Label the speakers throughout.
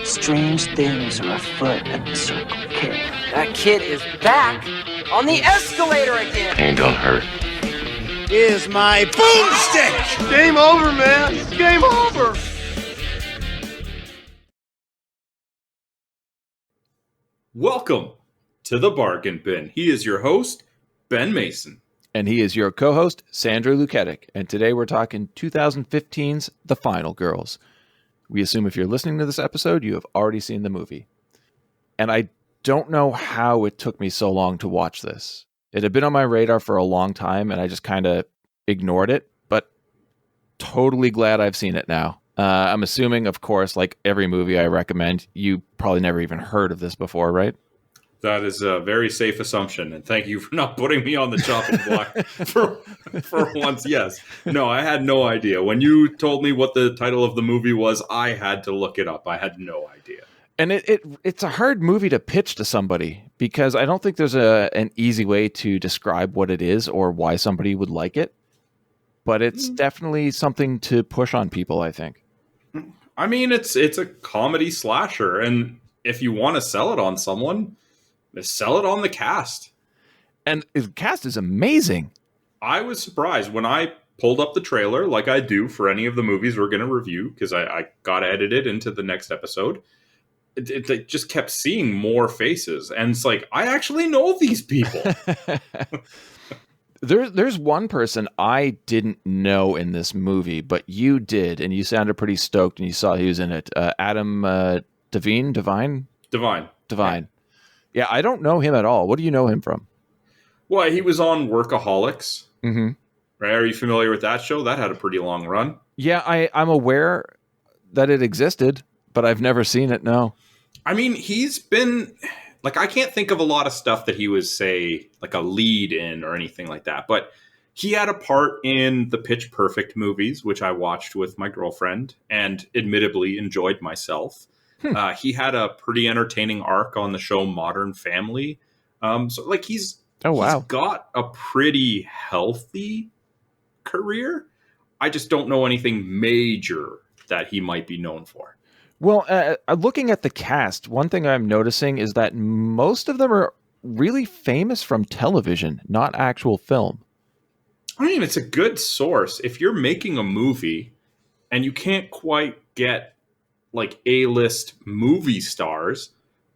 Speaker 1: Strange things are afoot at the Circle K.
Speaker 2: That kid is back on the escalator again.
Speaker 3: Ain't gonna hurt.
Speaker 4: Here's my boomstick!
Speaker 5: Game over, man. It's game over.
Speaker 6: Welcome to the Bargain Bin. He is your host, Ben Mason.
Speaker 7: And he is your co-host, Sandra Luketic. And today we're talking 2015's The Final Girls. We assume if you're listening to this episode, you have already seen the movie. And I don't know how it took me so long to watch this. It had been on my radar for a long time, and I just kind of ignored it. But totally glad I've seen it now. I'm assuming, of course, like every movie I recommend, you probably never even heard of this before, right?
Speaker 6: That is a very safe assumption, and thank you for not putting me on the chopping block for once. Yes. No, I had no idea. When you told me what the title of the movie was, I had to look it up. I had no idea.
Speaker 7: And it's a hard movie to pitch to somebody because I don't think there's an easy way to describe what it is or why somebody would like it. But it's definitely something to push on people, I think.
Speaker 6: I mean, it's a comedy slasher, and if you want to sell it on someone, sell it on the cast.
Speaker 7: And the cast is amazing.
Speaker 6: I was surprised when I pulled up the trailer, like I do for any of the movies we're going to review, because I got edited into the next episode. It just kept seeing more faces, and it's like, I actually know these people.
Speaker 7: There's one person I didn't know in this movie, but you did, and you sounded pretty stoked, and you saw he was in it. Devine. Yeah, I don't know him at all. What do you know him from?
Speaker 6: Well, he was on Workaholics.
Speaker 7: Mm-hmm.
Speaker 6: Right? Are you familiar with that show? That had a pretty long run.
Speaker 7: Yeah, I'm aware that it existed, but I've never seen it, no.
Speaker 6: I mean, he's been... Like, I can't think of a lot of stuff that he was, say, like a lead in or anything like that. But he had a part in the Pitch Perfect movies, which I watched with my girlfriend and admittedly enjoyed myself. He had a pretty entertaining arc on the show Modern Family. So, like, he's got a pretty healthy career. I just don't know anything major that he might be known for.
Speaker 7: Well, looking at the cast, one thing I'm noticing is that most of them are really famous from television, not actual film.
Speaker 6: I mean, it's a good source. If you're making a movie and you can't quite get like A-list movie stars,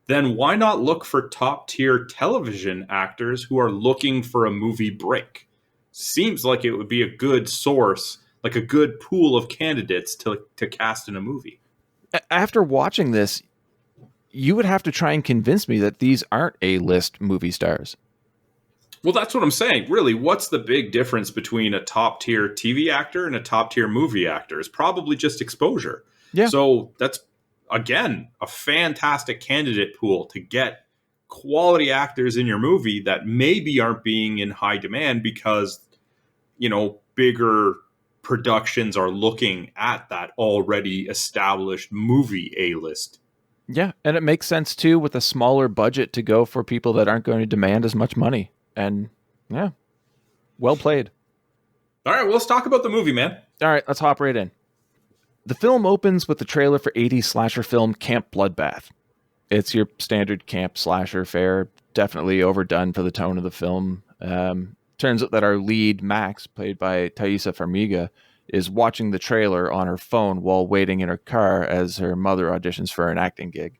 Speaker 6: then why not look for top-tier television actors who are looking for a movie break? Seems like it would be a good source, like a good pool of candidates to cast in a movie.
Speaker 7: After watching this, you would have to try and convince me that these aren't A-list movie stars.
Speaker 6: Well, that's what I'm saying. Really, what's the big difference between a top-tier TV actor and a top-tier movie actor? It's probably just exposure.
Speaker 7: Yeah. So
Speaker 6: that's, again, a fantastic candidate pool to get quality actors in your movie that maybe aren't being in high demand because, you know, bigger productions are looking at that already established movie A-list.
Speaker 7: Yeah, and it makes sense too with a smaller budget to go for people that aren't going to demand as much money. And yeah, well played.
Speaker 6: All right, well, let's talk about the movie, man.
Speaker 7: All right, let's hop right in. The film opens with the trailer for 80s slasher film Camp Bloodbath. It's your standard camp slasher fare, definitely overdone for the tone of the film. Turns out that our lead, Max, played by Taissa Farmiga, is watching the trailer on her phone while waiting in her car as her mother auditions for an acting gig.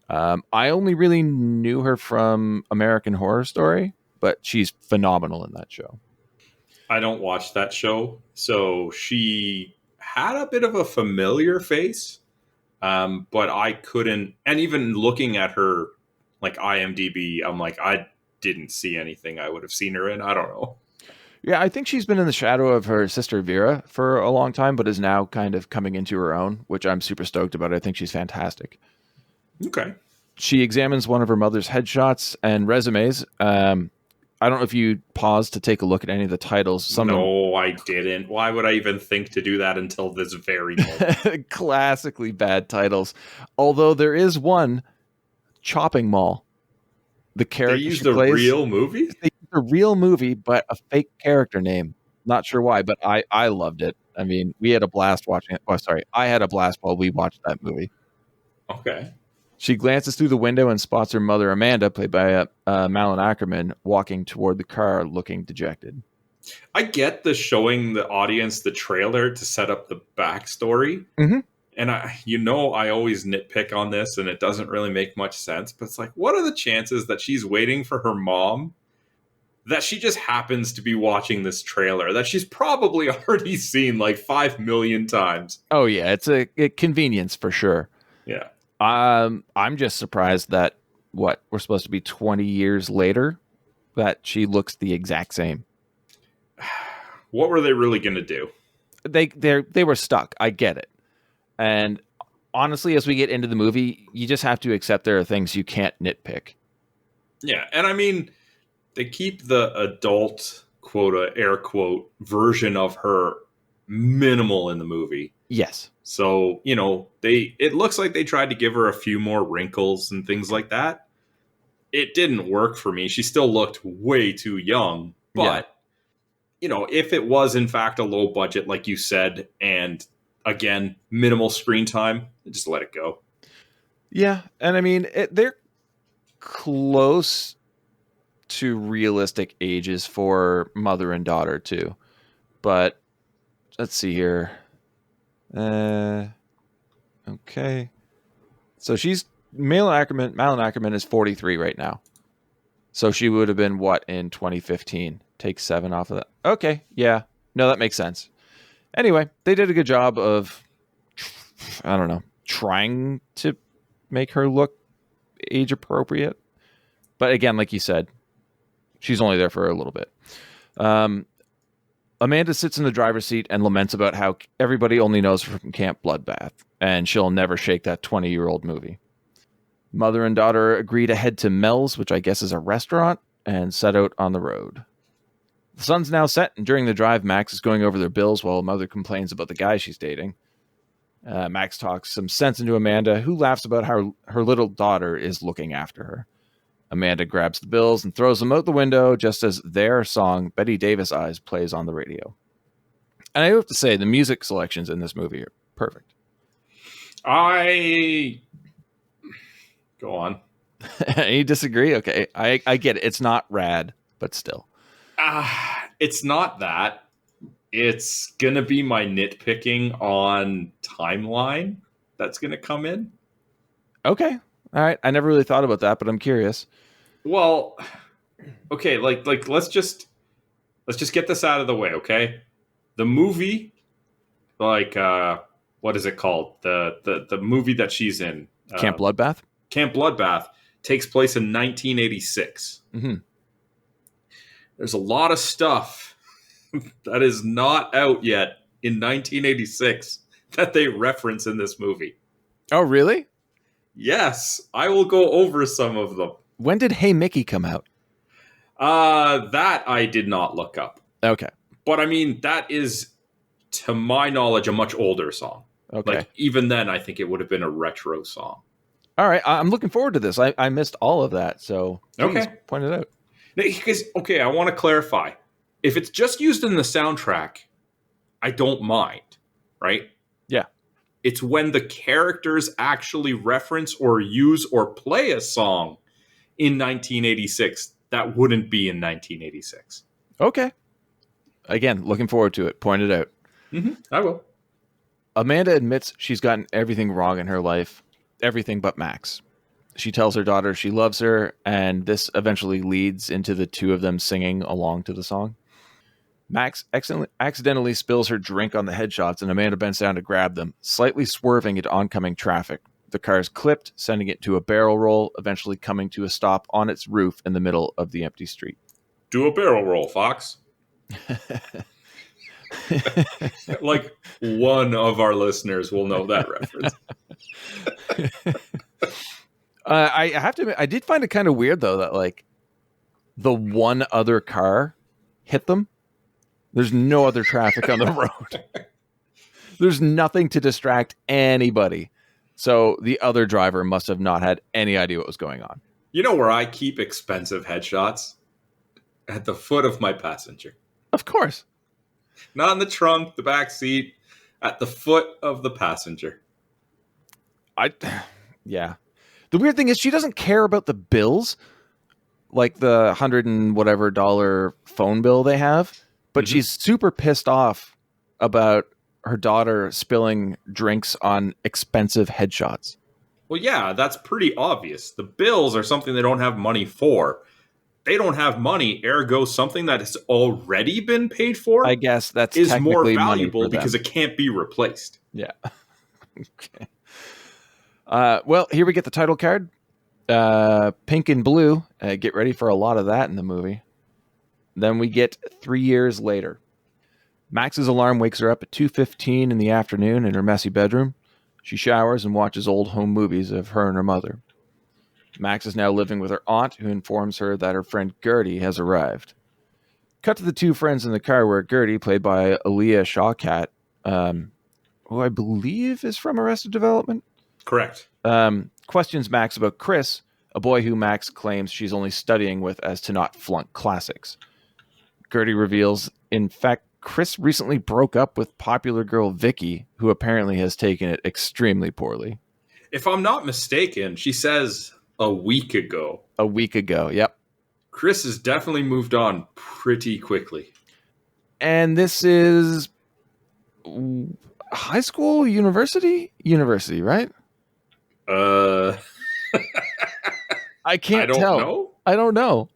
Speaker 7: I only really knew her from American Horror Story, but she's phenomenal in that show.
Speaker 6: I don't watch that show, so she had a bit of a familiar face, but I couldn't... And even looking at her, like, IMDb, I'm like, I didn't see anything I would have seen her in. I don't know.
Speaker 7: Yeah, I think she's been in the shadow of her sister Vera for a long time, but is now kind of coming into her own, which I'm super stoked about. I think she's fantastic.
Speaker 6: Okay.
Speaker 7: She examines one of her mother's headshots and resumes. I don't know if you paused to take a look at any of the titles.
Speaker 6: No, I didn't. Why would I even think to do that until this very moment?
Speaker 7: Classically bad titles. Although there is one, Chopping Mall. The character
Speaker 6: they used a real movie?
Speaker 7: They used a real movie, but a fake character name. Not sure why, but I loved it. I mean, we had a blast watching it. Oh, sorry. I had a blast while we watched that movie.
Speaker 6: Okay.
Speaker 7: She glances through the window and spots her mother, Amanda, played by Malin Akerman, walking toward the car looking dejected.
Speaker 6: I get the showing the audience the trailer to set up the backstory.
Speaker 7: Mm-hmm.
Speaker 6: And I always nitpick on this and it doesn't really make much sense. But it's like, what are the chances that she's waiting for her mom, that she just happens to be watching this trailer that she's probably already seen like 5 million times?
Speaker 7: Oh, yeah. It's a convenience for sure.
Speaker 6: Yeah.
Speaker 7: I'm just surprised that, we're supposed to be 20 years later, that she looks the exact same.
Speaker 6: What were they really going to do?
Speaker 7: They were stuck. I get it. And honestly, as we get into the movie, you just have to accept there are things you can't nitpick.
Speaker 6: Yeah, and I mean, they keep the adult quota, air quote, version of her minimal in the movie.
Speaker 7: Yes.
Speaker 6: So, it looks like they tried to give her a few more wrinkles and things like that. It didn't work for me. She still looked way too young. But, if it was in fact a low budget, like you said, and again, minimal screen time, just let it go.
Speaker 7: Yeah. And I mean, they're close to realistic ages for mother and daughter, too. But let's see here. Okay. So Malin Akerman is 43 right now. So she would have been in 2015? Take 7 off of that. Okay. Yeah. No, that makes sense. Anyway, they did a good job of, I don't know, trying to make her look age appropriate. But again, like you said, she's only there for a little bit. Amanda sits in the driver's seat and laments about how everybody only knows her from Camp Bloodbath, and she'll never shake that 20-year-old movie. Mother and daughter agree to head to Mel's, which I guess is a restaurant, and set out on the road. The sun's now set, and during the drive, Max is going over their bills while Mother complains about the guy she's dating. Max talks some sense into Amanda, who laughs about how her little daughter is looking after her. Amanda grabs the bills and throws them out the window just as their song, Betty Davis Eyes, plays on the radio. And I have to say, the music selections in this movie are perfect.
Speaker 6: Go on.
Speaker 7: You disagree? Okay, I get it. It's not rad, but still.
Speaker 6: It's not that. It's going to be my nitpicking on timeline that's going to come in.
Speaker 7: Okay. All right. I never really thought about that, but I'm curious.
Speaker 6: Well, okay, like let's just get this out of the way, okay? The movie, what is it called? The movie that she's in,
Speaker 7: Camp Bloodbath.
Speaker 6: Camp Bloodbath takes place in 1986.
Speaker 7: Mm-hmm.
Speaker 6: There's a lot of stuff that is not out yet in 1986 that they reference in this movie.
Speaker 7: Oh, really?
Speaker 6: Yes, I will go over some of them.
Speaker 7: When did Hey Mickey come out?
Speaker 6: That I did not look up.
Speaker 7: Okay.
Speaker 6: But I mean, that is, to my knowledge, a much older song.
Speaker 7: Okay.
Speaker 6: Like, even then, I think it would have been a retro song.
Speaker 7: All right. I'm looking forward to this. I missed all of that, so please point it out.
Speaker 6: Because, okay, I want to clarify. If it's just used in the soundtrack, I don't mind, right?
Speaker 7: Yeah.
Speaker 6: It's when the characters actually reference or use or play a song in 1986 that wouldn't be in 1986.
Speaker 7: Okay. Again, looking forward to it. Point it out.
Speaker 6: Mm-hmm, I will.
Speaker 7: Amanda admits she's gotten everything wrong in her life, everything but Max. She tells her daughter she loves her, and this eventually leads into the two of them singing along to the song. Max accidentally spills her drink on the headshots, and Amanda bends down to grab them, slightly swerving into oncoming traffic. The car is clipped, sending it to a barrel roll, eventually coming to a stop on its roof in the middle of the empty street.
Speaker 6: Do a barrel roll, Fox. Like, one of our listeners will know that reference.
Speaker 7: I have to admit, I did find it kind of weird, though, that, like, the one other car hit them. There's no other traffic on the road. There's nothing to distract anybody. So the other driver must have not had any idea what was going on.
Speaker 6: You know where I keep expensive headshots? At the foot of my passenger.
Speaker 7: Of course.
Speaker 6: Not in the trunk, the back seat, at the foot of the passenger.
Speaker 7: Yeah. The weird thing is she doesn't care about the bills, like the $100 and whatever phone bill they have, but she's super pissed off about her daughter spilling drinks on expensive headshots.
Speaker 6: Well, yeah, that's pretty obvious. The bills are something they don't have money for. They don't have money, ergo something that has already been paid for.
Speaker 7: I guess that's
Speaker 6: is more
Speaker 7: technically
Speaker 6: valuable because it can't be replaced.
Speaker 7: Yeah. Okay. Well, here we get the title card. Pink and blue. Get ready for a lot of that in the movie. Then we get 3 years later. Max's alarm wakes her up at 2:15 in the afternoon in her messy bedroom. She showers and watches old home movies of her and her mother. Max is now living with her aunt, who informs her that her friend Gertie has arrived. Cut to the two friends in the car where Gertie, played by Aaliyah Shawkat, who I believe is from Arrested Development.
Speaker 6: Correct.
Speaker 7: Questions Max about Chris, a boy who Max claims she's only studying with as to not flunk classics. Gertie reveals, in fact, Chris recently broke up with popular girl Vicky, who apparently has taken it extremely poorly.
Speaker 6: If I'm not mistaken, she says a week ago.
Speaker 7: A week ago, yep.
Speaker 6: Chris has definitely moved on pretty quickly.
Speaker 7: And this is high school, university? University, right? I can't tell.
Speaker 6: Know.
Speaker 7: I don't know.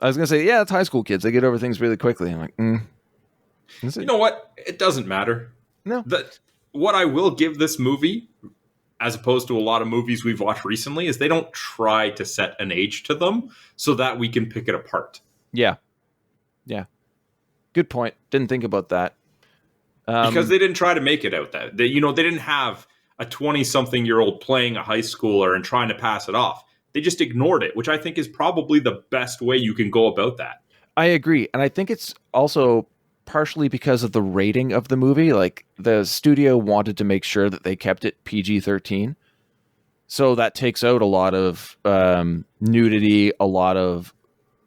Speaker 7: I was going to say, yeah, it's high school kids. They get over things really quickly. I'm like,
Speaker 6: You know what? It doesn't matter.
Speaker 7: No.
Speaker 6: What I will give this movie, as opposed to a lot of movies we've watched recently, is they don't try to set an age to them so that we can pick it apart.
Speaker 7: Yeah. Yeah. Good point. Didn't think about that.
Speaker 6: Because they didn't try to make it out that. They didn't have a 20-something-year-old playing a high schooler and trying to pass it off. They just ignored it, which I think is probably the best way you can go about that.
Speaker 7: I agree. And I think it's also partially because of the rating of the movie. Like, the studio wanted to make sure that they kept it PG-13. So that takes out a lot of nudity, a lot of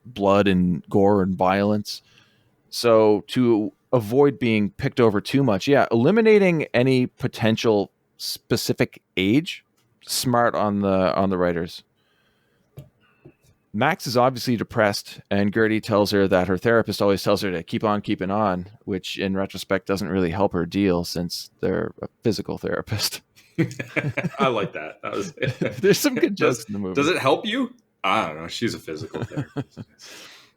Speaker 7: blood and gore and violence. So to avoid being picked over too much, eliminating any potential specific age, smart on the writers. Max is obviously depressed, and Gertie tells her that her therapist always tells her to keep on keeping on, which in retrospect doesn't really help her deal since they're a physical therapist.
Speaker 6: I like that.
Speaker 7: There's some good jokes in the movie.
Speaker 6: Does it help you? I don't know. She's a physical therapist.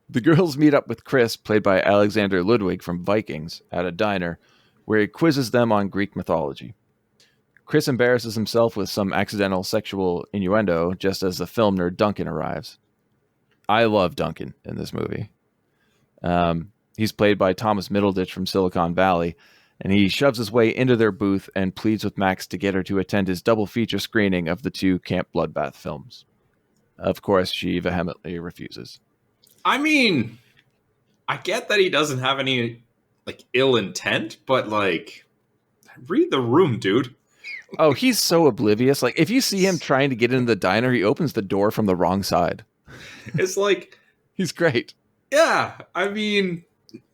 Speaker 7: The girls meet up with Chris, played by Alexander Ludwig from Vikings, at a diner, where he quizzes them on Greek mythology. Chris embarrasses himself with some accidental sexual innuendo just as the film nerd Duncan arrives. I love Duncan in this movie. He's played by Thomas Middleditch from Silicon Valley, and he shoves his way into their booth and pleads with Max to get her to attend his double feature screening of the two Camp Bloodbath films. Of course, she vehemently refuses.
Speaker 6: I mean, I get that he doesn't have any ill intent, but read the room, dude.
Speaker 7: Oh, he's so oblivious. Like, if you see him trying to get into the diner, he opens the door from the wrong side.
Speaker 6: It's
Speaker 7: he's great.
Speaker 6: Yeah, I mean,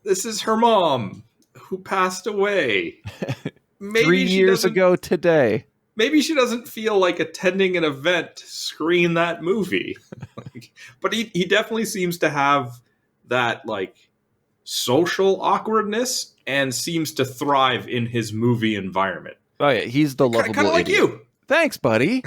Speaker 6: this is her mom who passed away. Maybe
Speaker 7: 3 years ago today.
Speaker 6: Maybe she doesn't feel like attending an event to screen that movie. But he definitely seems to have that social awkwardness and seems to thrive in his movie environment.
Speaker 7: Oh yeah, he's the lovable
Speaker 6: kind of like
Speaker 7: idiot.
Speaker 6: you.
Speaker 7: Thanks, buddy.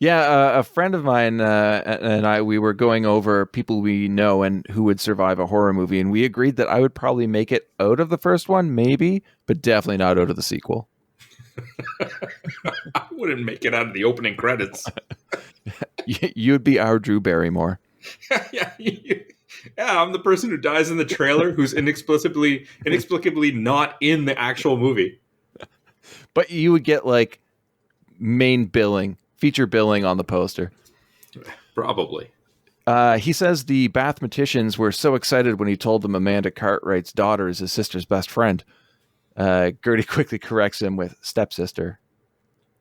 Speaker 7: Yeah, a friend of mine and we were going over people we know and who would survive a horror movie, and we agreed that I would probably make it out of the first one, maybe, but definitely not out of the sequel.
Speaker 6: I wouldn't make it out of the opening credits.
Speaker 7: You'd be our Drew Barrymore.
Speaker 6: Yeah, I'm the person who dies in the trailer who's inexplicably not in the actual movie.
Speaker 7: But you would get main billing, feature billing on the poster.
Speaker 6: Probably.
Speaker 7: He says the mathematicians were so excited when he told them Amanda Cartwright's daughter is his sister's best friend. Gertie quickly corrects him with stepsister.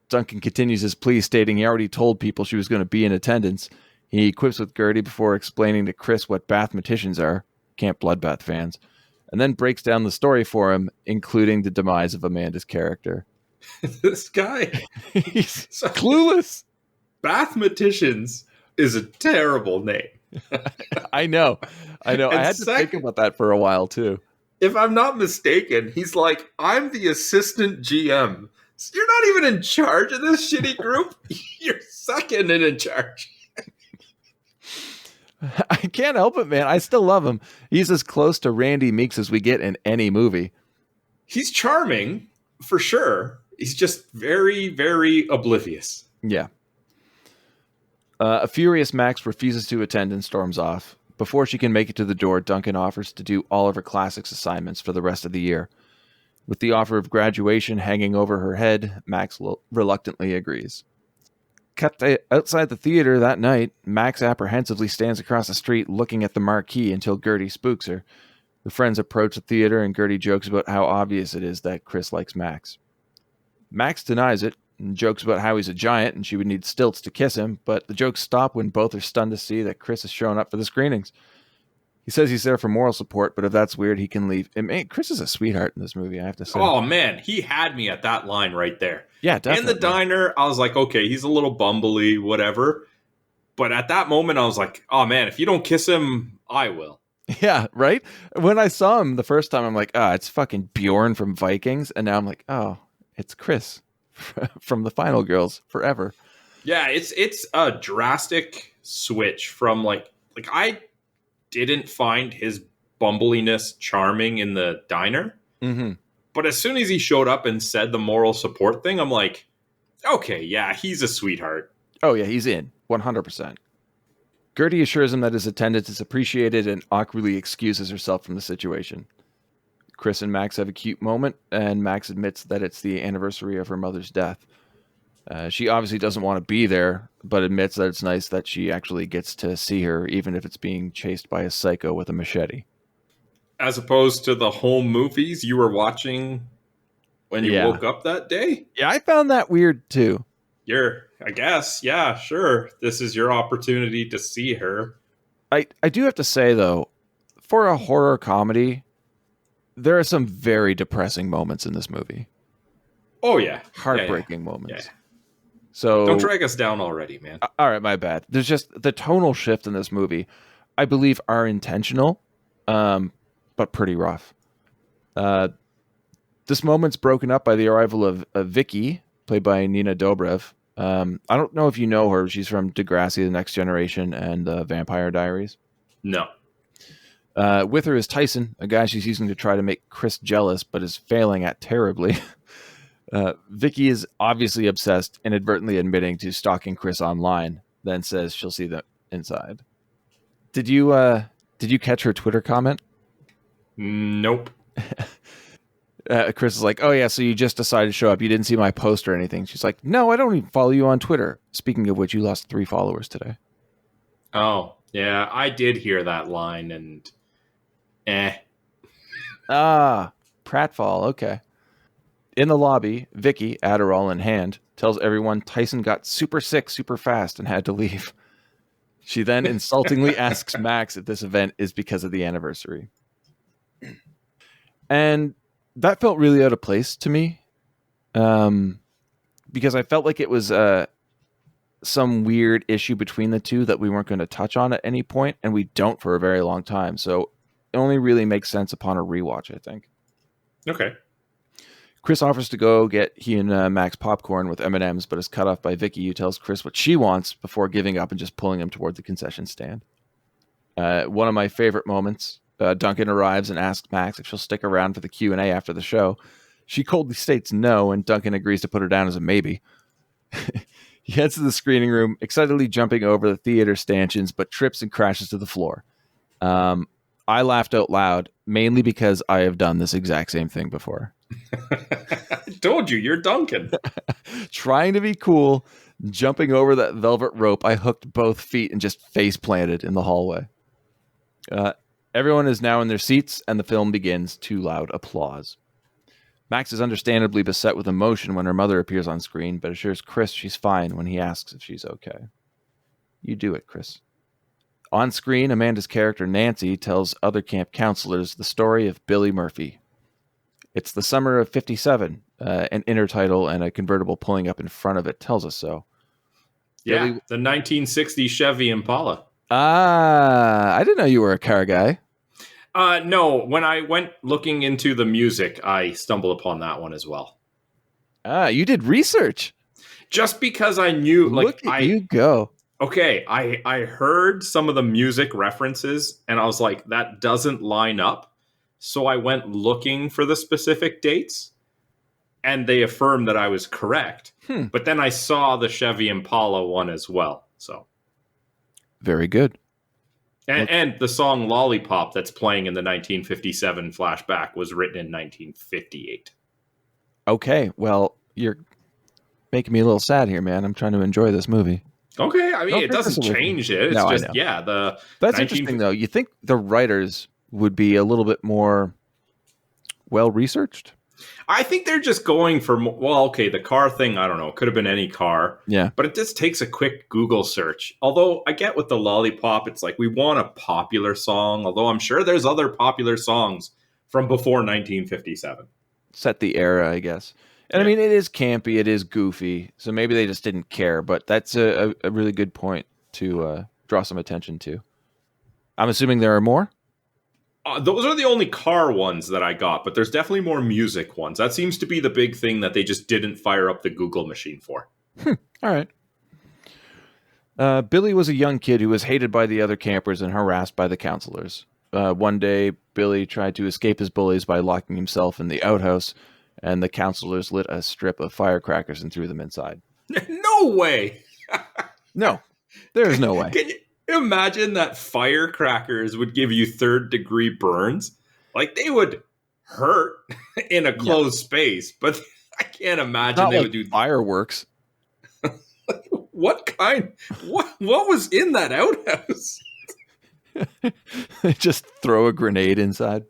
Speaker 7: Duncan continues his plea, stating he already told people she was going to be in attendance. He quips with Gertie before explaining to Chris what mathematicians are, Camp Bloodbath fans, and then breaks down the story for him, including the demise of Amanda's character.
Speaker 6: This guy.
Speaker 7: He's clueless.
Speaker 6: Mathematicians is a terrible name.
Speaker 7: I know. I had to think about that for a while too.
Speaker 6: If I'm not mistaken, he's like, I'm the assistant GM. So you're not even in charge of this shitty group. You're second and in charge.
Speaker 7: I can't help it, man. I still love him. He's as close to Randy Meeks as we get in any movie.
Speaker 6: He's charming, for sure. He's just very, very oblivious.
Speaker 7: Yeah. A furious Max refuses to attend and storms off. Before she can make it to the door, Duncan offers to do all of her classics assignments for the rest of the year. With the offer of graduation hanging over her head, Max reluctantly agrees. Outside the theater that night, Max apprehensively stands across the street looking at the marquee until Gertie spooks her. The friends approach the theater and Gertie jokes about how obvious it is that Chris likes Max. Max denies it and jokes about how he's a giant and she would need stilts to kiss him, but the jokes stop when both are stunned to see that Chris has shown up for the screenings. He says he's there for moral support, but if that's weird, he can leave. And man, Chris is a sweetheart in this movie, I have to say.
Speaker 6: Oh, man, he had me at that line right there.
Speaker 7: Yeah, definitely.
Speaker 6: In the diner, I was like, okay, he's a little bumbly, whatever. But at that moment, I was like, oh, man, if you don't kiss him, I will.
Speaker 7: Yeah, right? When I saw him the first time, I'm like, it's fucking Bjorn from Vikings. And now I'm like, oh, it's Chris from the Final Girls forever.
Speaker 6: Yeah, it's a drastic switch from like I didn't find his bumbliness charming in the diner.
Speaker 7: Mm-hmm.
Speaker 6: But as soon as he showed up and said the moral support thing, I'm like, okay, yeah, he's a sweetheart.
Speaker 7: Oh, yeah, he's in. 100%. Gertie assures him that his attendance is appreciated and awkwardly excuses herself from the situation. Chris and Max have a cute moment, and Max admits that it's the anniversary of her mother's death. She obviously doesn't want to be there, but admits that it's nice that she actually gets to see her, even if it's being chased by a psycho with a machete.
Speaker 6: As opposed to the home movies you were watching when you woke up that day?
Speaker 7: Yeah, I found that weird too.
Speaker 6: I guess, yeah, sure. This is your opportunity to see her.
Speaker 7: I do have to say, though, for a horror comedy, there are some very depressing moments in this movie.
Speaker 6: Oh, yeah.
Speaker 7: Heartbreaking moments.
Speaker 6: Yeah.
Speaker 7: So
Speaker 6: don't drag us down already, man.
Speaker 7: All right, my bad. There's just the tonal shift in this movie, I believe, are intentional, but pretty rough. This moment's broken up by the arrival of Vicky, played by Nina Dobrev. I don't know if you know her. She's from Degrassi, The Next Generation, and Vampire Diaries.
Speaker 6: No.
Speaker 7: With her is Tyson, a guy she's using to try to make Chris jealous, but is failing at terribly. Vicky is obviously obsessed, inadvertently admitting to stalking Chris online, then says she'll see them inside. Did you catch her Twitter comment?
Speaker 6: Nope.
Speaker 7: Chris is like, oh yeah, so you just decided to show up. You didn't see my post or anything. She's like, no, I don't even follow you on Twitter. Speaking of which, you lost 3 followers today.
Speaker 6: Oh, yeah, I did hear that line and
Speaker 7: pratfall, okay. In the lobby, Vicky, Adderall in hand, tells everyone Tyson got super sick super fast and had to leave. She then insultingly asks Max if this event is because of the anniversary. And that felt really out of place to me, because I felt like it was some weird issue between the two that we weren't going to touch on at any point, and we don't for a very long time. So it only really makes sense upon a rewatch, I think.
Speaker 6: Okay.
Speaker 7: Chris offers to go get he and Max popcorn with M&Ms, but is cut off by Vicky, who tells Chris what she wants before giving up and just pulling him toward the concession stand. One of my favorite moments, Duncan arrives and asks Max if she'll stick around for the Q&A after the show. She coldly states no, and Duncan agrees to put her down as a maybe. He heads to the screening room, excitedly jumping over the theater stanchions, but trips and crashes to the floor. I laughed out loud, mainly because I have done this exact same thing before.
Speaker 6: I told you, you're Duncan.
Speaker 7: Trying to be cool, jumping over that velvet rope, I hooked both feet and just face planted in the hallway. Everyone is now in their seats, and the film begins to loud applause. Max is understandably beset with emotion when her mother appears on screen, but assures Chris she's fine when he asks if she's okay. You do it, Chris. On screen, Amanda's character Nancy tells other camp counselors the story of Billy Murphy. It's the summer of 57. An inner title and a convertible pulling up in front of it tells us so.
Speaker 6: Yeah,
Speaker 7: Billy,
Speaker 6: the 1960 Chevy Impala.
Speaker 7: I didn't know you were a car guy.
Speaker 6: No, when I went looking into the music, I stumbled upon that one as well.
Speaker 7: You did research.
Speaker 6: Just because I knew,
Speaker 7: Look at you go.
Speaker 6: Okay, I heard some of the music references, and I was like, that doesn't line up. So I went looking for the specific dates, and they affirmed that I was correct. But then I saw the Chevy Impala one as well. So
Speaker 7: very good.
Speaker 6: And the song Lollipop that's playing in the 1957 flashback was written in 1958.
Speaker 7: Okay, well, you're making me a little sad here, man. I'm trying to enjoy this movie.
Speaker 6: Okay, I mean, it doesn't change it. It's
Speaker 7: no,
Speaker 6: just, yeah.
Speaker 7: That's interesting, though. You think the writers would be a little bit more well-researched?
Speaker 6: I think they're just going for, well, okay, the car thing, I don't know. It could have been any car.
Speaker 7: Yeah.
Speaker 6: But it just takes a quick Google search. Although, I get with the Lollipop, it's like we want a popular song. Although I'm sure there's other popular songs from before 1957.
Speaker 7: Set the era, I guess. And I mean, it is campy, it is goofy, so maybe they just didn't care, but that's a really good point to draw some attention to. I'm assuming there are more?
Speaker 6: Those are the only car ones that I got, but there's definitely more music ones. That seems to be the big thing that they just didn't fire up the Google machine for.
Speaker 7: All right. Billy was a young kid who was hated by the other campers and harassed by the counselors. One day, Billy tried to escape his bullies by locking himself in the outhouse, and the counselors lit a strip of firecrackers and threw them inside.
Speaker 6: No way!
Speaker 7: No, there is no way.
Speaker 6: Can you imagine that firecrackers would give you third-degree burns? Like, they would hurt in a closed space, but I can't imagine they would do
Speaker 7: fireworks.
Speaker 6: What was in that outhouse?
Speaker 7: Just throw a grenade inside.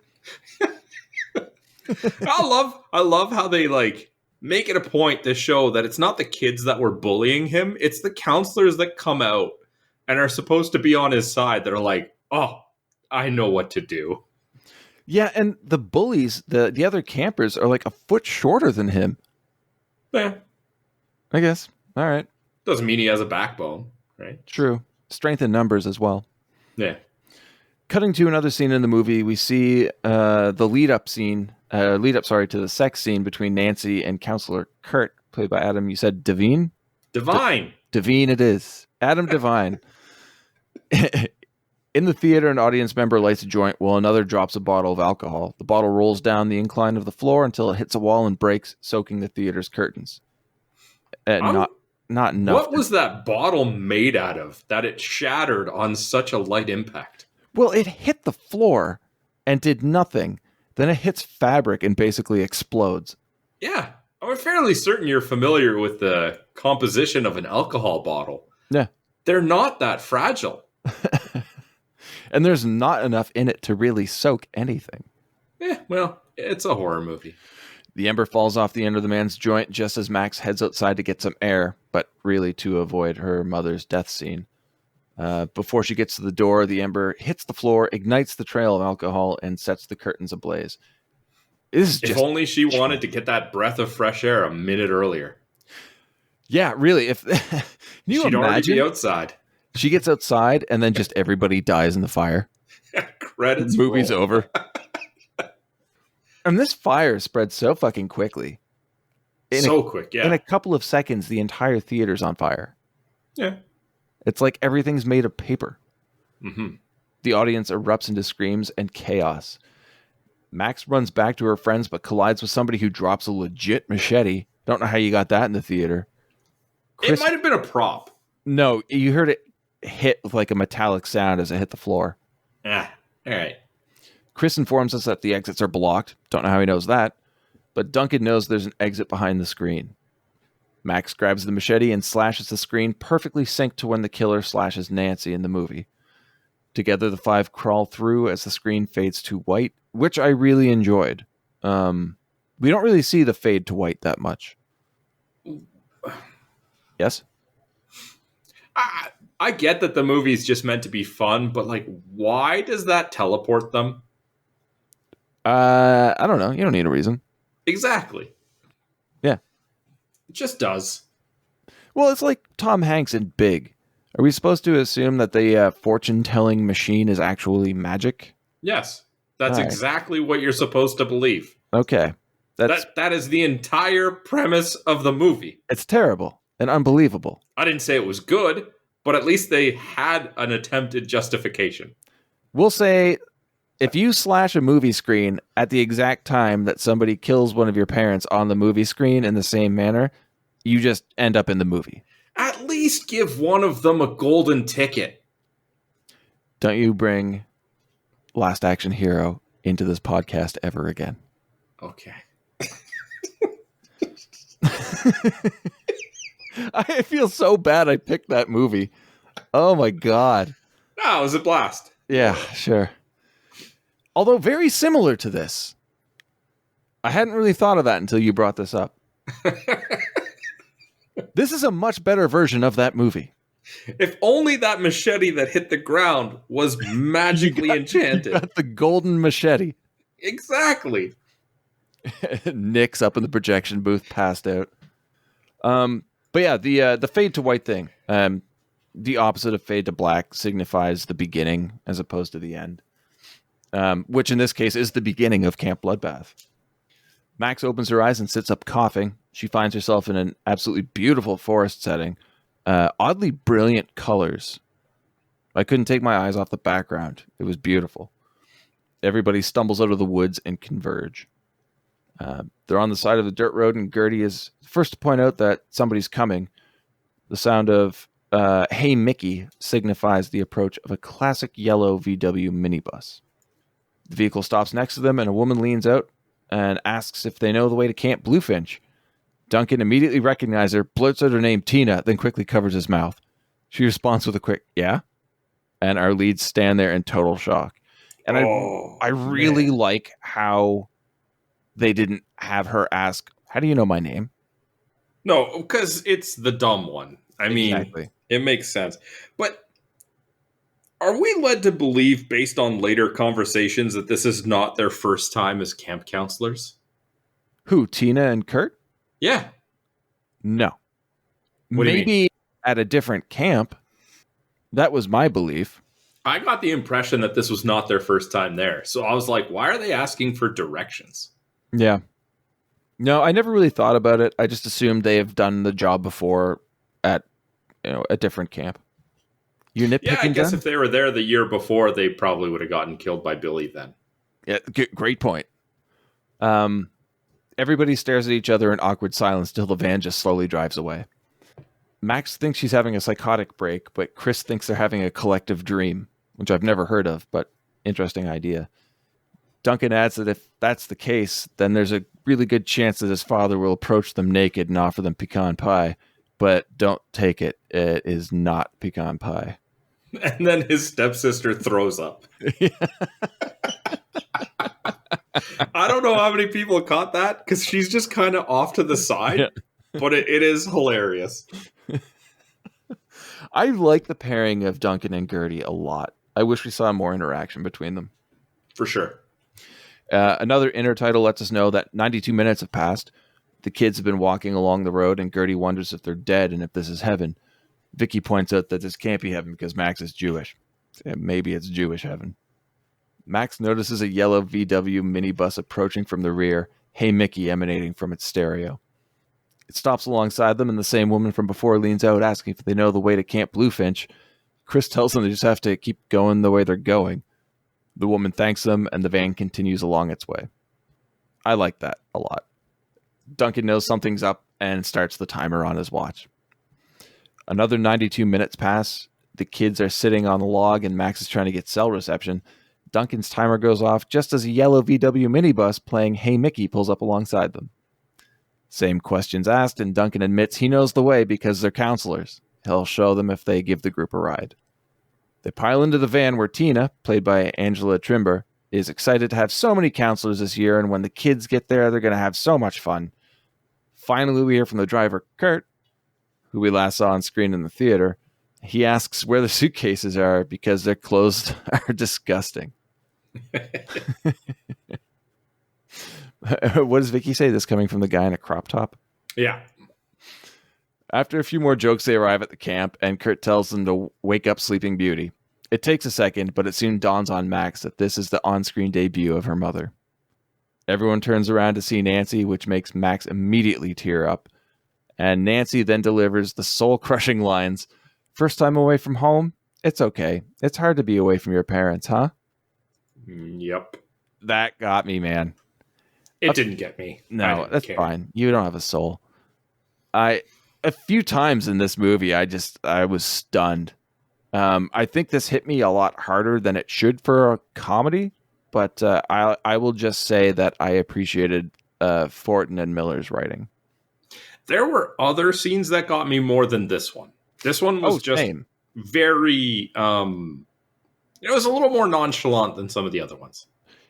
Speaker 6: I love how they like make it a point to show that it's not the kids that were bullying him, it's the counselors that come out and are supposed to be on his side that are like, "Oh, I know what to do."
Speaker 7: Yeah, and the bullies, the other campers are like a foot shorter than him.
Speaker 6: Yeah.
Speaker 7: I guess. All right.
Speaker 6: Doesn't mean he has a backbone, right?
Speaker 7: True. Strength in numbers as well.
Speaker 6: Yeah.
Speaker 7: Cutting to another scene in the movie, we see the lead up to the sex scene between Nancy and Counselor Kurt, played by Adam. You said Devine?
Speaker 6: Devine.
Speaker 7: Devine it is. Adam Devine. In the theater, an audience member lights a joint while another drops a bottle of alcohol. The bottle rolls down the incline of the floor until it hits a wall and breaks, soaking the theater's curtains. Not enough.
Speaker 6: What was that bottle made out of that it shattered on such a light impact?
Speaker 7: Well, it hit the floor and did nothing. Then it hits fabric and basically explodes.
Speaker 6: Yeah. I'm fairly certain you're familiar with the composition of an alcohol bottle.
Speaker 7: Yeah.
Speaker 6: They're not that fragile.
Speaker 7: And there's not enough in it to really soak anything.
Speaker 6: Well, it's a horror movie.
Speaker 7: The ember falls off the end of the man's joint just as Max heads outside to get some air, but really to avoid her mother's death scene. Before she gets to the door, the ember hits the floor, ignites the trail of alcohol, and sets the curtains ablaze.
Speaker 6: If only she wanted to get that breath of fresh air a minute earlier.
Speaker 7: Yeah, really. If you
Speaker 6: she'd
Speaker 7: imagine,
Speaker 6: already be outside.
Speaker 7: She gets outside, and then just everybody dies in the fire.
Speaker 6: Credits.
Speaker 7: Movie's
Speaker 6: roll.
Speaker 7: over. And this fire spread so fucking quickly.
Speaker 6: Quick, yeah.
Speaker 7: In a couple of seconds, the entire theater's on fire.
Speaker 6: Yeah.
Speaker 7: It's like everything's made of paper.
Speaker 6: Mm-hmm.
Speaker 7: The audience erupts into screams and chaos. Max runs back to her friends, but collides with somebody who drops a legit machete. Don't know how you got that in the theater.
Speaker 6: It might have been a prop.
Speaker 7: No, you heard it hit with like a metallic sound as it hit the floor.
Speaker 6: All right.
Speaker 7: Chris informs us that the exits are blocked. Don't know how he knows that. But Duncan knows there's an exit behind the screen. Max grabs the machete and slashes the screen, perfectly synced to when the killer slashes Nancy in the movie. Together, the five crawl through as the screen fades to white, which I really enjoyed. We don't really see the fade to white that much. Yes?
Speaker 6: I get that the movie's just meant to be fun, but like, why does that teleport them?
Speaker 7: I don't know. You don't need a reason.
Speaker 6: Exactly.
Speaker 7: Yeah.
Speaker 6: It just does.
Speaker 7: Well, it's like Tom Hanks in Big. Are we supposed to assume that the fortune-telling machine is actually magic?
Speaker 6: Yes. That's
Speaker 7: All right.
Speaker 6: exactly what you're supposed to believe.
Speaker 7: Okay.
Speaker 6: That is the entire premise of the movie.
Speaker 7: It's terrible and unbelievable.
Speaker 6: I didn't say it was good, but at least they had an attempted justification.
Speaker 7: We'll say if you slash a movie screen at the exact time that somebody kills one of your parents on the movie screen in the same manner, you just end up in the movie.
Speaker 6: At least give one of them a golden ticket.
Speaker 7: Don't you bring Last Action Hero into this podcast ever again.
Speaker 6: Okay.
Speaker 7: I feel so bad I picked that movie. Oh my God.
Speaker 6: No, it was a blast.
Speaker 7: Yeah, sure. Although very similar to this. I hadn't really thought of that until you brought this up. This is a much better version of that movie.
Speaker 6: If only that machete that hit the ground was magically enchanted.
Speaker 7: You got the golden machete.
Speaker 6: Exactly.
Speaker 7: Nick's up in the projection booth, passed out. But yeah, the fade to white thing, the opposite of fade to black, signifies the beginning as opposed to the end, which in this case is the beginning of Camp Bloodbath. Max opens her eyes and sits up coughing. She finds herself in an absolutely beautiful forest setting, oddly brilliant colors. I couldn't take my eyes off the background. It was beautiful. Everybody stumbles out of the woods and converge. They're on the side of the dirt road, and Gertie is first to point out that somebody's coming. The sound of "Hey Mickey" signifies the approach of a classic yellow VW minibus. The vehicle stops next to them, and a woman leans out and asks if they know the way to Camp Bluefinch. Duncan immediately recognizes her, blurts out her name, Tina, then quickly covers his mouth. She responds with a quick, "Yeah?" And our leads stand there in total shock. And I really like how they didn't have her ask, "How do you know my name?"
Speaker 6: No, because it's the dumb one. I mean,
Speaker 7: Exactly.
Speaker 6: It makes sense. But are we led to believe, based on later conversations, that this is not their first time as camp counselors?
Speaker 7: Who, Tina and Kurt?
Speaker 6: Yeah.
Speaker 7: No.
Speaker 6: What do you
Speaker 7: Maybe at a different camp. That was my belief.
Speaker 6: I got the impression that this was not their first time there. So I was like, why are they asking for directions?
Speaker 7: Yeah. No, I never really thought about it. I just assumed they have done the job before at a different camp. You're nitpicking,
Speaker 6: Yeah, I guess
Speaker 7: John?
Speaker 6: if they were there the year before, they probably would have gotten killed by Billy then.
Speaker 7: Yeah, great point. Everybody stares at each other in awkward silence till the van just slowly drives away. Max thinks she's having a psychotic break, but Chris thinks they're having a collective dream, which I've never heard of, but interesting idea. Duncan adds that if that's the case, then there's a really good chance that his father will approach them naked and offer them pecan pie, but don't take it. It is not pecan pie.
Speaker 6: And then his stepsister throws up. I don't know how many people caught that because she's just kind of off to the side,
Speaker 7: Yeah.
Speaker 6: but it is hilarious.
Speaker 7: I like the pairing of Duncan and Gertie a lot. I wish we saw more interaction between them.
Speaker 6: For sure.
Speaker 7: Another intertitle lets us know that 92 minutes have passed. The kids have been walking along the road, and Gertie wonders if they're dead and if this is heaven. Vicky points out that this can't be heaven because Max is Jewish. Maybe it's Jewish heaven. Max notices a yellow VW minibus approaching from the rear, "Hey Mickey" emanating from its stereo. It stops alongside them, and the same woman from before leans out, asking if they know the way to Camp Bluefinch. Chris tells them they just have to keep going the way they're going. The woman thanks them, and the van continues along its way. I like that a lot. Duncan knows something's up and starts the timer on his watch. Another 92 minutes pass. The kids are sitting on the log, and Max is trying to get cell reception. Duncan's timer goes off just as a yellow VW minibus playing "Hey Mickey" pulls up alongside them. Same questions asked, and Duncan admits he knows the way because they're counselors. He'll show them if they give the group a ride. They pile into the van where Tina, played by Angela Trimber, is excited to have so many counselors this year, and when the kids get there, they're going to have so much fun. Finally, we hear from the driver, Kurt, who we last saw on screen in the theater. He asks where the suitcases are because their clothes are disgusting. What does Vicky say? This coming from the guy in a crop top?
Speaker 6: Yeah.
Speaker 7: After a few more jokes, they arrive at the camp, and Kurt tells them to wake up Sleeping Beauty. It takes a second, but it soon dawns on Max that this is the on-screen debut of her mother. Everyone turns around to see Nancy, which makes Max immediately tear up. And Nancy then delivers the soul-crushing lines, "First time away from home? It's okay. It's hard to be away from your parents, huh?"
Speaker 6: Yep.
Speaker 7: That got me, man.
Speaker 6: It didn't get me.
Speaker 7: No, that's fine. You don't have a soul. A few times in this movie, I was stunned. I think this hit me a lot harder than it should for a comedy, but I will just say that I appreciated Fortin and Miller's writing.
Speaker 6: There were other scenes that got me more than this one. This one was just very, it was a little more nonchalant than some of the other ones.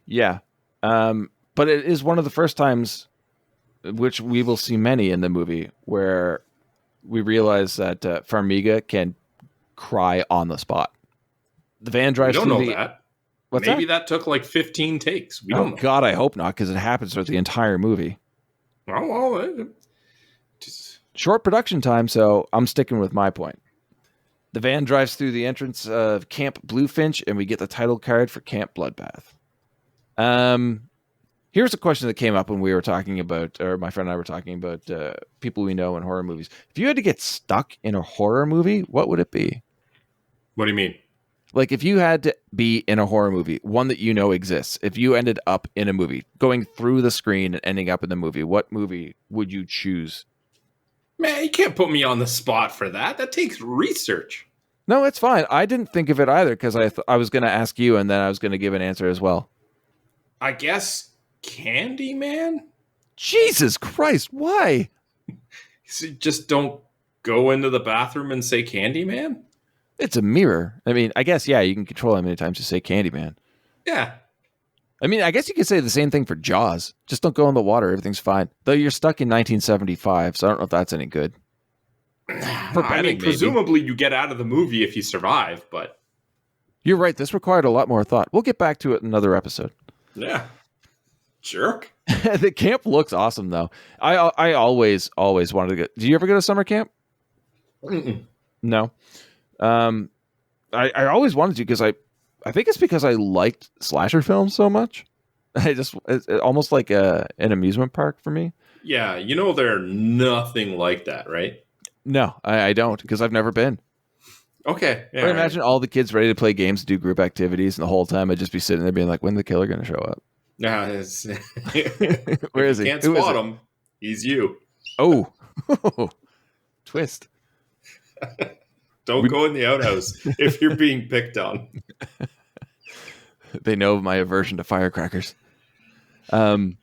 Speaker 6: Yeah.
Speaker 7: But it is one of the first times, which we will see many in the movie, where we realize that Farmiga can cry on the spot. The van drives through
Speaker 6: We don't know that. Maybe that took like 15 takes. We don't know.
Speaker 7: God, I hope not, because it happens throughout the entire movie.
Speaker 6: Oh, well,
Speaker 7: short production time, so I'm sticking with my point. The van drives through the entrance of Camp Bluefinch, and we get the title card for Camp Bloodbath. Here's a question that came up when we were talking about, or my friend and I were talking about people we know in horror movies. If you had to get stuck in a horror movie, what would it be?
Speaker 6: What do you mean?
Speaker 7: Like if you had to be in a horror movie, one that you know exists, if you ended up in a movie, going through the screen and ending up in the movie, what movie would you choose?
Speaker 6: Man, you can't put me on the spot for that. That takes research.
Speaker 7: No, it's fine. I didn't think of it either because I was going to ask you and then I was going to give an answer as well.
Speaker 6: I guess Candyman?
Speaker 7: Jesus Christ, why?
Speaker 6: So just don't go into the bathroom and say Candyman?
Speaker 7: It's a mirror. I mean, I guess, yeah, you can control how many times you say Candyman.
Speaker 6: Yeah.
Speaker 7: I mean, I guess you could say the same thing for Jaws. Just don't go in the water. Everything's fine. Though you're stuck in 1975, so I don't know if that's any good.
Speaker 6: I mean, presumably you get out of the movie if you survive, but...
Speaker 7: You're right. This required a lot more thought. We'll get back to it in another episode.
Speaker 6: Yeah. Jerk.
Speaker 7: The camp looks awesome, though. I always wanted to go... Do you ever go to summer camp?
Speaker 6: Mm-mm.
Speaker 7: No. I always wanted to because I think it's because I liked slasher films so much. It's almost like an amusement park for me.
Speaker 6: Yeah, you know they're nothing like that, right?
Speaker 7: No, I don't because I've never been.
Speaker 6: Okay. Yeah,
Speaker 7: I imagine all the kids ready to play games, do group activities, and the whole time I'd just be sitting there being like, "When's the killer going to show up?"
Speaker 6: Nah,
Speaker 7: where is he?
Speaker 6: Can't
Speaker 7: Who
Speaker 6: spot him. He's you.
Speaker 7: Oh, twist.
Speaker 6: Don't go in the outhouse if you're being picked on.
Speaker 7: They know my aversion to firecrackers. We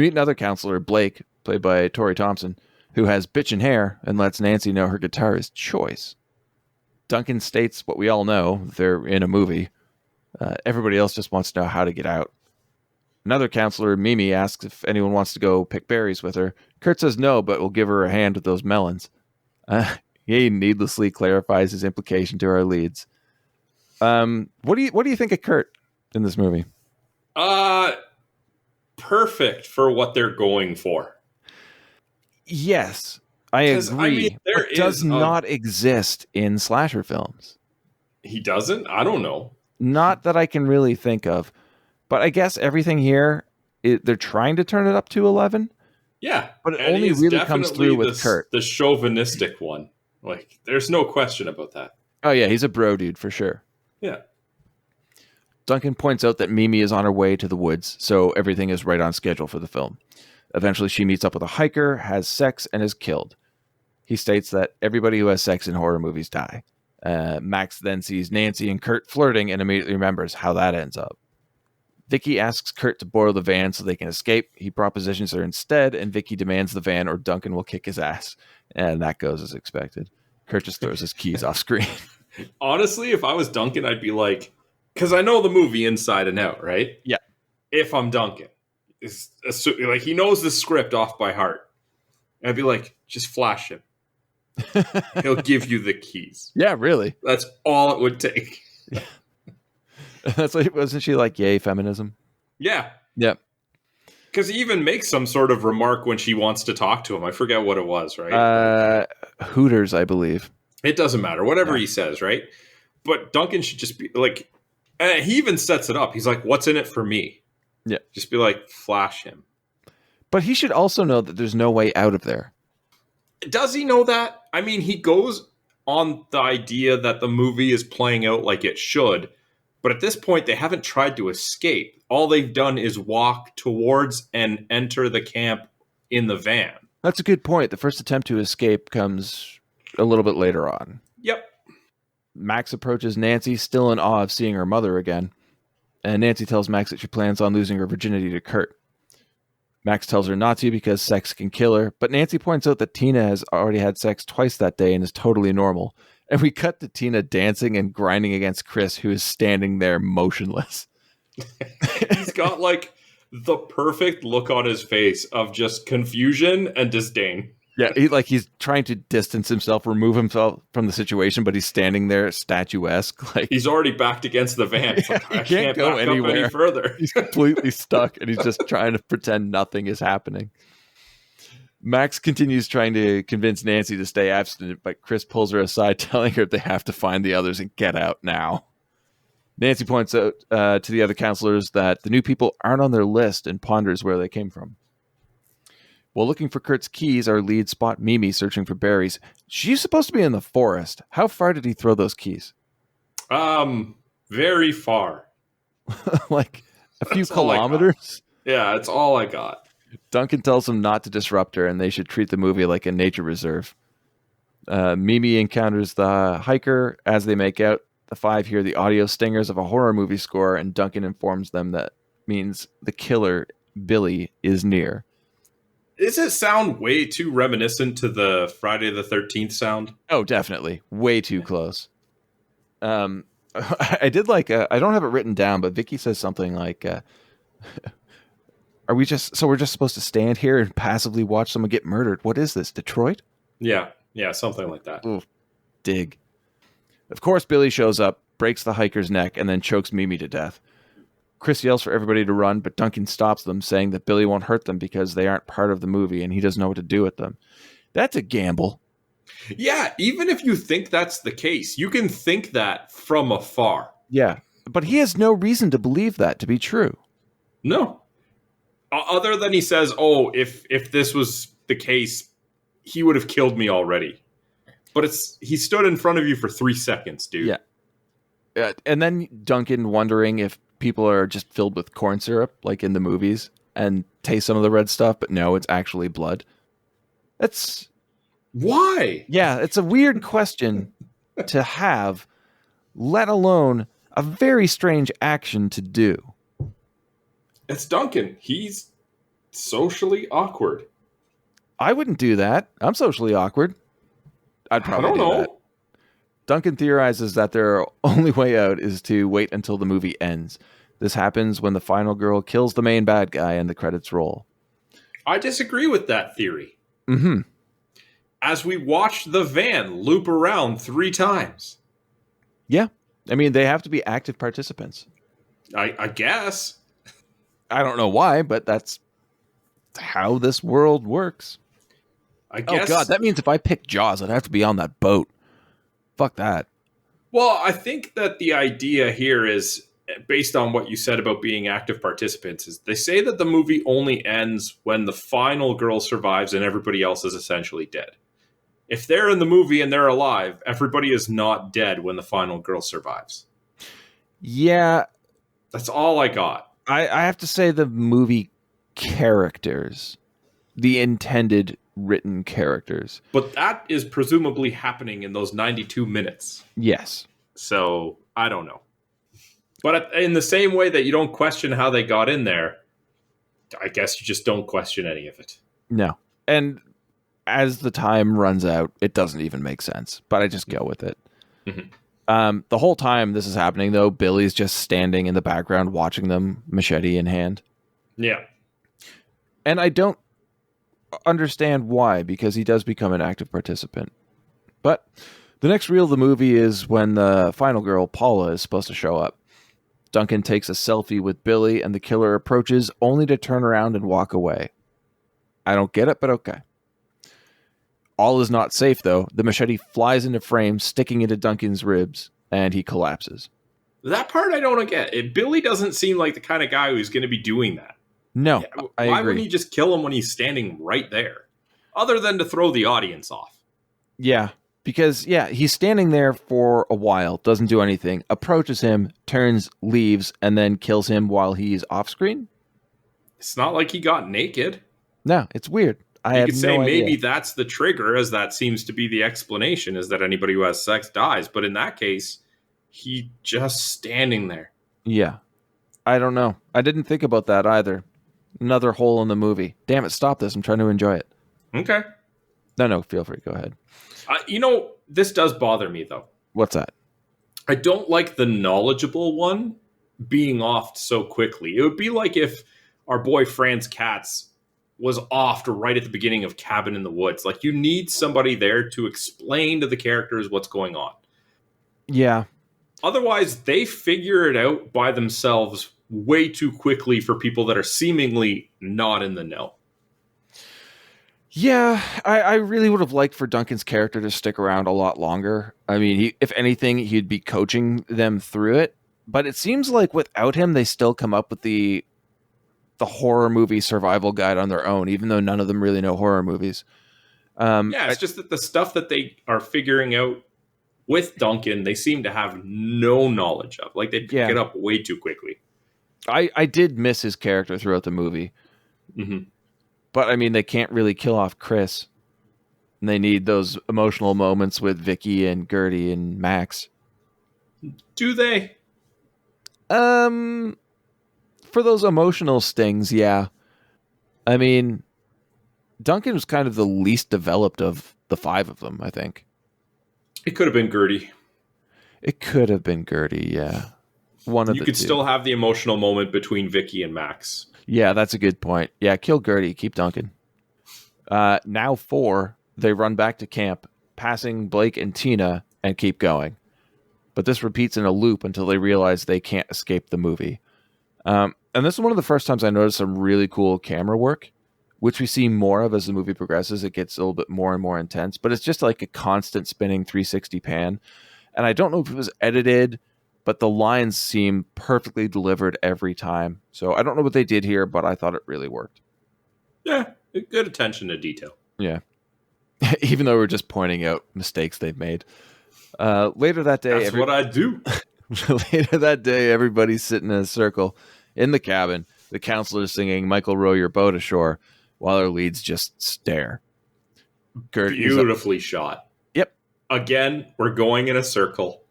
Speaker 7: meet another counselor, Blake, played by Tori Thompson, who has bitchin' hair and lets Nancy know her guitar is choice. Duncan states what we all know. They're in a movie. Everybody else just wants to know how to get out. Another counselor, Mimi, asks if anyone wants to go pick berries with her. Kurt says no, but will give her a hand with those melons. He needlessly clarifies his implication to our leads. What do you think of Kurt in this movie?
Speaker 6: Perfect for what they're going for.
Speaker 7: Yes, I agree. I mean, but does not exist in slasher films.
Speaker 6: He doesn't? I don't know.
Speaker 7: Not that I can really think of. But I guess everything here, they're trying to turn it up to 11.
Speaker 6: Yeah.
Speaker 7: But it only really comes through with Kurt.
Speaker 6: The chauvinistic one. Like, there's no question about that.
Speaker 7: Oh, yeah, he's a bro dude for sure.
Speaker 6: Yeah.
Speaker 7: Duncan points out that Mimi is on her way to the woods, so everything is right on schedule for the film. Eventually, she meets up with a hiker, has sex, and is killed. He states that everybody who has sex in horror movies die. Max then sees Nancy and Kurt flirting and immediately remembers how that ends up. Vicky asks Kurt to borrow the van so they can escape. He propositions her instead, and Vicky demands the van or Duncan will kick his ass. And that goes as expected. Kurt just throws his keys off screen.
Speaker 6: Honestly, if I was Duncan, I'd be like, because I know the movie inside and out, right?
Speaker 7: Yeah.
Speaker 6: If I'm Duncan, like he knows the script off by heart. I'd be like, just flash him. He'll give you the keys.
Speaker 7: Yeah, really.
Speaker 6: That's all it would take.
Speaker 7: That's like, wasn't she like, yay, feminism?
Speaker 6: Yeah.
Speaker 7: Yep.
Speaker 6: Because he even makes some sort of remark when she wants to talk to him. I forget what it was, right?
Speaker 7: Hooters, I believe.
Speaker 6: It doesn't matter. Whatever he says, right? But Duncan should just be like, he even sets it up. He's like, what's in it for me?
Speaker 7: Yeah.
Speaker 6: Just be like, flash him.
Speaker 7: But he should also know that there's no way out of there.
Speaker 6: Does he know that? I mean, he goes on the idea that the movie is playing out like it should. But at this point, they haven't tried to escape. All they've done is walk towards and enter the camp in the van.
Speaker 7: That's a good point. The first attempt to escape comes a little bit later on.
Speaker 6: Yep.
Speaker 7: Max approaches Nancy, still in awe of seeing her mother again. And Nancy tells Max that she plans on losing her virginity to Kurt. Max tells her not to because sex can kill her, but Nancy points out that Tina has already had sex twice that day and is totally normal. And we cut to Tina dancing and grinding against Chris, who is standing there motionless.
Speaker 6: He's got like the perfect look on his face of just confusion and disdain.
Speaker 7: Yeah, he's trying to distance himself, remove himself from the situation, but he's standing there statuesque. Like
Speaker 6: he's already backed against the van.
Speaker 7: Yeah,
Speaker 6: I can't go back anywhere. Up any further.
Speaker 7: He's completely stuck, and he's just trying to pretend nothing is happening. Max continues trying to convince Nancy to stay abstinent, but Chris pulls her aside, telling her they have to find the others and get out now. Nancy points out to the other counselors that the new people aren't on their list and ponders where they came from. While looking for Kurt's keys, our lead spot Mimi searching for berries. She's supposed to be in the forest. How far did he throw those keys?
Speaker 6: Very far.
Speaker 7: Like a few kilometers?
Speaker 6: Yeah, it's all I got.
Speaker 7: Duncan tells them not to disrupt her and they should treat the movie like a nature reserve. Mimi encounters the hiker. As they make out, the five hear the audio stingers of a horror movie score, and Duncan informs them that means the killer, Billy, is near.
Speaker 6: Does it sound way too reminiscent to the Friday the 13th sound?
Speaker 7: Oh, definitely. Way too close. I did like, I don't have it written down, but Vicky says something like, we're just supposed to stand here and passively watch someone get murdered? What is this, Detroit?
Speaker 6: Yeah, something like that.
Speaker 7: Ooh, dig. Of course, Billy shows up, breaks the hiker's neck, and then chokes Mimi to death. Chris yells for everybody to run, but Duncan stops them, saying that Billy won't hurt them because they aren't part of the movie and he doesn't know what to do with them. That's a gamble.
Speaker 6: Yeah, even if you think that's the case, you can think that from afar.
Speaker 7: Yeah, but he has no reason to believe that to be true.
Speaker 6: No. Other than he says, oh, if this was the case, he would have killed me already. But he stood in front of you for 3 seconds, dude.
Speaker 7: Yeah. And then Duncan wondering if people are just filled with corn syrup, like in the movies, and taste some of the red stuff, but no, it's actually blood. That's...
Speaker 6: Why?
Speaker 7: Yeah, it's a weird question to have, let alone a very strange action to do.
Speaker 6: It's Duncan. He's socially awkward.
Speaker 7: I wouldn't do that. I'm socially awkward. I'd probably do that. Duncan theorizes that their only way out is to wait until the movie ends. This happens when the final girl kills the main bad guy and the credits roll.
Speaker 6: I disagree with that theory.
Speaker 7: Mm-hmm.
Speaker 6: As we watch the van loop around 3 times.
Speaker 7: Yeah. I mean, they have to be active participants.
Speaker 6: I guess.
Speaker 7: I don't know why, but that's how this world works.
Speaker 6: I guess.
Speaker 7: Oh, God, that means if I pick Jaws, I'd have to be on that boat. Fuck that.
Speaker 6: Well, I think that the idea here is, based on what you said about being active participants, is they say that the movie only ends when the final girl survives and everybody else is essentially dead. If they're in the movie and they're alive, everybody is not dead when the final girl survives.
Speaker 7: Yeah.
Speaker 6: That's all I got.
Speaker 7: I have to say the movie characters, the intended written characters.
Speaker 6: But that is presumably happening in those 92 minutes.
Speaker 7: Yes.
Speaker 6: So, I don't know. But in the same way that you don't question how they got in there, I guess you just don't question any of it.
Speaker 7: No. And as the time runs out, it doesn't even make sense. But I just go with it. Mm-hmm. The whole time this is happening, though, Billy's just standing in the background watching them, machete in hand.
Speaker 6: Yeah.
Speaker 7: And I don't understand why, because he does become an active participant. But the next reel of the movie is when the final girl, Paula, is supposed to show up. Duncan takes a selfie with Billy, and the killer approaches only to turn around and walk away. I don't get it, but okay. All is not safe, though. The machete flies into frame, sticking into Duncan's ribs, and he collapses.
Speaker 6: That part I don't get. Billy doesn't seem like the kind of guy who's going to be doing that.
Speaker 7: No, I agree.
Speaker 6: Why wouldn't he just kill him when he's standing right there? Other than to throw the audience off.
Speaker 7: Yeah, because, he's standing there for a while, doesn't do anything, approaches him, turns, leaves, and then kills him while he's off screen?
Speaker 6: It's not like he got naked.
Speaker 7: No, it's weird.
Speaker 6: You could say maybe that's the trigger, as that seems to be the explanation, is that anybody who has sex dies. But in that case, he just standing there.
Speaker 7: Yeah. I don't know. I didn't think about that either. Another hole in the movie. Damn it, stop this. I'm trying to enjoy it.
Speaker 6: Okay.
Speaker 7: No, feel free. Go ahead.
Speaker 6: This does bother me, though.
Speaker 7: What's that?
Speaker 6: I don't like the knowledgeable one being offed so quickly. It would be like if our boy Franz Katz was offed right at the beginning of Cabin in the Woods. Like, you need somebody there to explain to the characters what's going on.
Speaker 7: Yeah.
Speaker 6: Otherwise, they figure it out by themselves way too quickly for people that are seemingly not in the know.
Speaker 7: Yeah, I really would have liked for Duncan's character to stick around a lot longer. I mean, if anything, he'd be coaching them through it. But it seems like without him, they still come up with the horror movie survival guide on their own, even though none of them really know horror movies.
Speaker 6: It's just that the stuff that they are figuring out with Duncan, they seem to have no knowledge of. Like, they pick it up way too quickly.
Speaker 7: I did miss his character throughout the movie.
Speaker 6: Mm-hmm.
Speaker 7: But, I mean, they can't really kill off Chris. And they need those emotional moments with Vicky and Gertie and Max.
Speaker 6: Do they?
Speaker 7: For those emotional stings, yeah. I mean, Duncan was kind of the least developed of the five of them, I think.
Speaker 6: It could have been Gertie.
Speaker 7: It could have been Gertie, yeah. You
Speaker 6: could still have the emotional moment between Vicky and Max.
Speaker 7: Yeah, that's a good point. Yeah, kill Gertie, keep Duncan. Now 4, they run back to camp, passing Blake and Tina, and keep going. But this repeats in a loop until they realize they can't escape the movie. And this is one of the first times I noticed some really cool camera work, which we see more of as the movie progresses. It gets a little bit more and more intense, but it's just like a constant spinning 360 pan. And I don't know if it was edited, but the lines seem perfectly delivered every time. So I don't know what they did here, but I thought it really worked.
Speaker 6: Yeah, good attention to detail.
Speaker 7: Yeah. Even though we're just pointing out mistakes they've made. Later that day...
Speaker 6: That's what I do.
Speaker 7: Later that day, everybody's sitting in a circle in the cabin. The counselor's singing Michael Row Your Boat Ashore while our leads just stare.
Speaker 6: Beautifully shot.
Speaker 7: Yep.
Speaker 6: Again, we're going in a circle.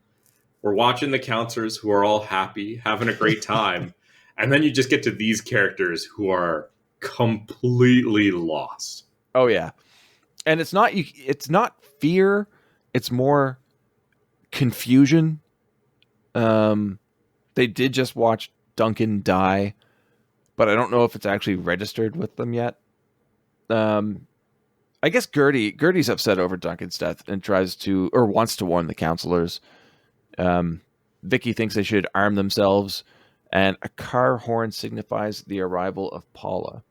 Speaker 6: We're watching the counselors who are all happy, having a great time. And then you just get to these characters who are completely lost.
Speaker 7: Oh, yeah. And it's not fear. It's more confusion. They did just watch Duncan die, but I don't know if it's actually registered with them yet. I guess Gertie's upset over Duncan's death and wants to warn the counselors. Vicky thinks they should arm themselves, and a car horn signifies the arrival of Paula.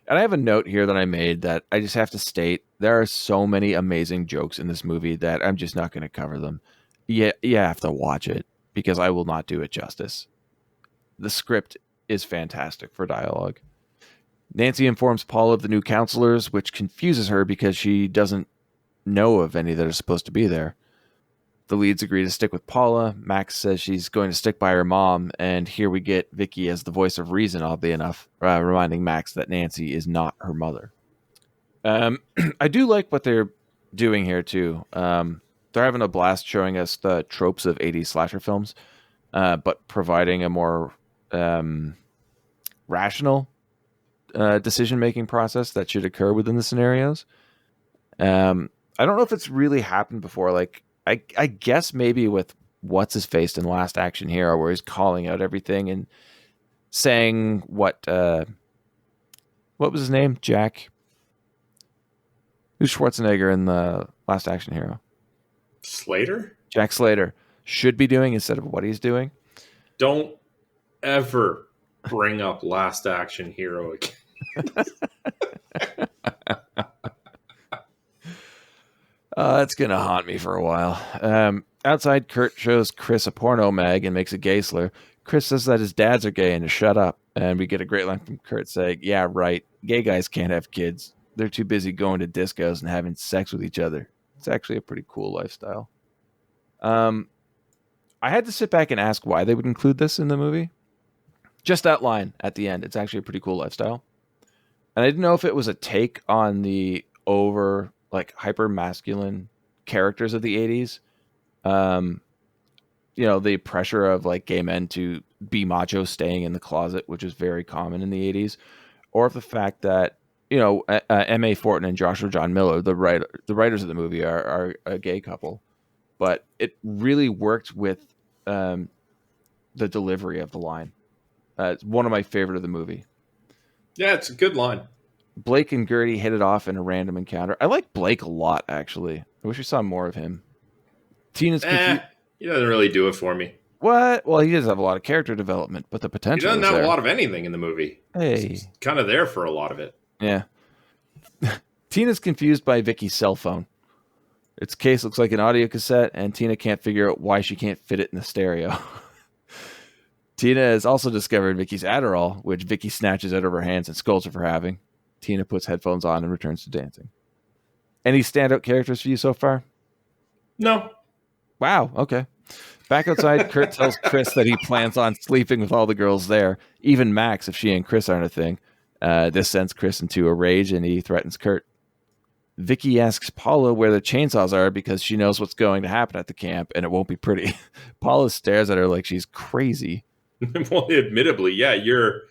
Speaker 7: And I have a note here that I made that I just have to state. There are so many amazing jokes in this movie that I'm just not going to cover them. You have to watch it because I will not do it justice. The script is fantastic for dialogue. Nancy informs Paula of the new counselors, which confuses her because she doesn't know of any that are supposed to be there. The leads agree to stick with Paula. Max says she's going to stick by her mom, and here we get Vicky as the voice of reason, oddly enough, reminding Max that Nancy is not her mother. I do like what they're doing here, too. They're having a blast showing us the tropes of 80s slasher films, but providing a more rational decision-making process that should occur within the scenarios. I don't know if it's really happened before. Like, I guess maybe with What's-His-Face in Last Action Hero, where he's calling out everything and saying what was his name? Jack? Who's Schwarzenegger in the Last Action Hero?
Speaker 6: Slater?
Speaker 7: Jack Slater should be doing instead of what he's doing.
Speaker 6: Don't ever bring up Last Action Hero again.
Speaker 7: That's going to haunt me for a while. Outside, Kurt shows Chris a porno mag and makes a gay slur. Chris says that his dads are gay and to shut up. And we get a great line from Kurt saying, yeah, right. Gay guys can't have kids. They're too busy going to discos and having sex with each other. It's actually a pretty cool lifestyle. I had to sit back and ask why they would include this in the movie. Just that line at the end. It's actually a pretty cool lifestyle. And I didn't know if it was a take on the hyper masculine characters of the 80s. The pressure of like gay men to be macho, staying in the closet, which is very common in the 80s, or if the fact that M.A. Fortin and Joshua John Miller, the writers of the movie, are a gay couple, but it really worked with the delivery of the line. It's one of my favorite of the movie.
Speaker 6: Yeah, it's a good line.
Speaker 7: Blake and Gertie hit it off in a random encounter. I like Blake a lot, actually. I wish we saw more of him. Tina's confused.
Speaker 6: He doesn't really do it for me.
Speaker 7: What? Well, he does have a lot of character development, but the potential.
Speaker 6: He doesn't have a lot of anything in the movie.
Speaker 7: Hey,
Speaker 6: he's kind of there for a lot of it.
Speaker 7: Yeah. Tina's confused by Vicky's cell phone. Its case looks like an audio cassette, and Tina can't figure out why she can't fit it in the stereo. Tina has also discovered Vicky's Adderall, which Vicky snatches out of her hands and scolds her for having. Tina puts headphones on and returns to dancing. Any standout characters for you so far?
Speaker 6: No.
Speaker 7: Wow, okay. Back outside, Kurt tells Chris that he plans on sleeping with all the girls there, even Max if she and Chris aren't a thing. This sends Chris into a rage, and he threatens Kurt. Vicky asks Paula where the chainsaws are because she knows what's going to happen at the camp, and it won't be pretty. Paula stares at her like she's crazy.
Speaker 6: Well, admittedly, yeah, you're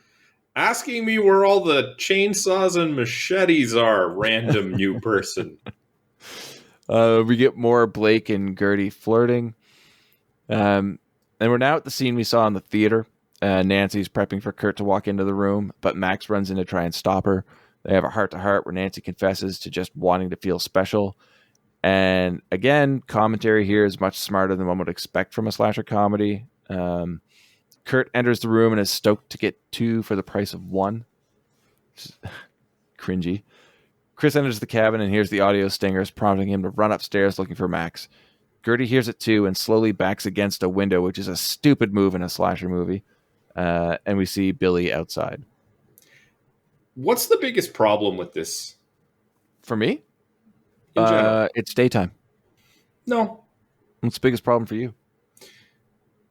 Speaker 6: asking me where all the chainsaws and machetes are, random new person.
Speaker 7: We get more Blake and Gertie flirting. And we're now at the scene we saw in the theater. Nancy's prepping for Kurt to walk into the room, but Max runs in to try and stop her. They have a heart-to-heart where Nancy confesses to just wanting to feel special. And again, commentary here is much smarter than one would expect from a slasher comedy. Kurt enters the room and is stoked to get 2 for the price of 1. Cringy. Chris enters the cabin and hears the audio stingers, prompting him to run upstairs looking for Max. Gertie hears it too and slowly backs against a window, which is a stupid move in a slasher movie. And we see Billy outside.
Speaker 6: What's the biggest problem with this?
Speaker 7: For me?
Speaker 6: In general?
Speaker 7: It's daytime.
Speaker 6: No.
Speaker 7: What's the biggest problem for you?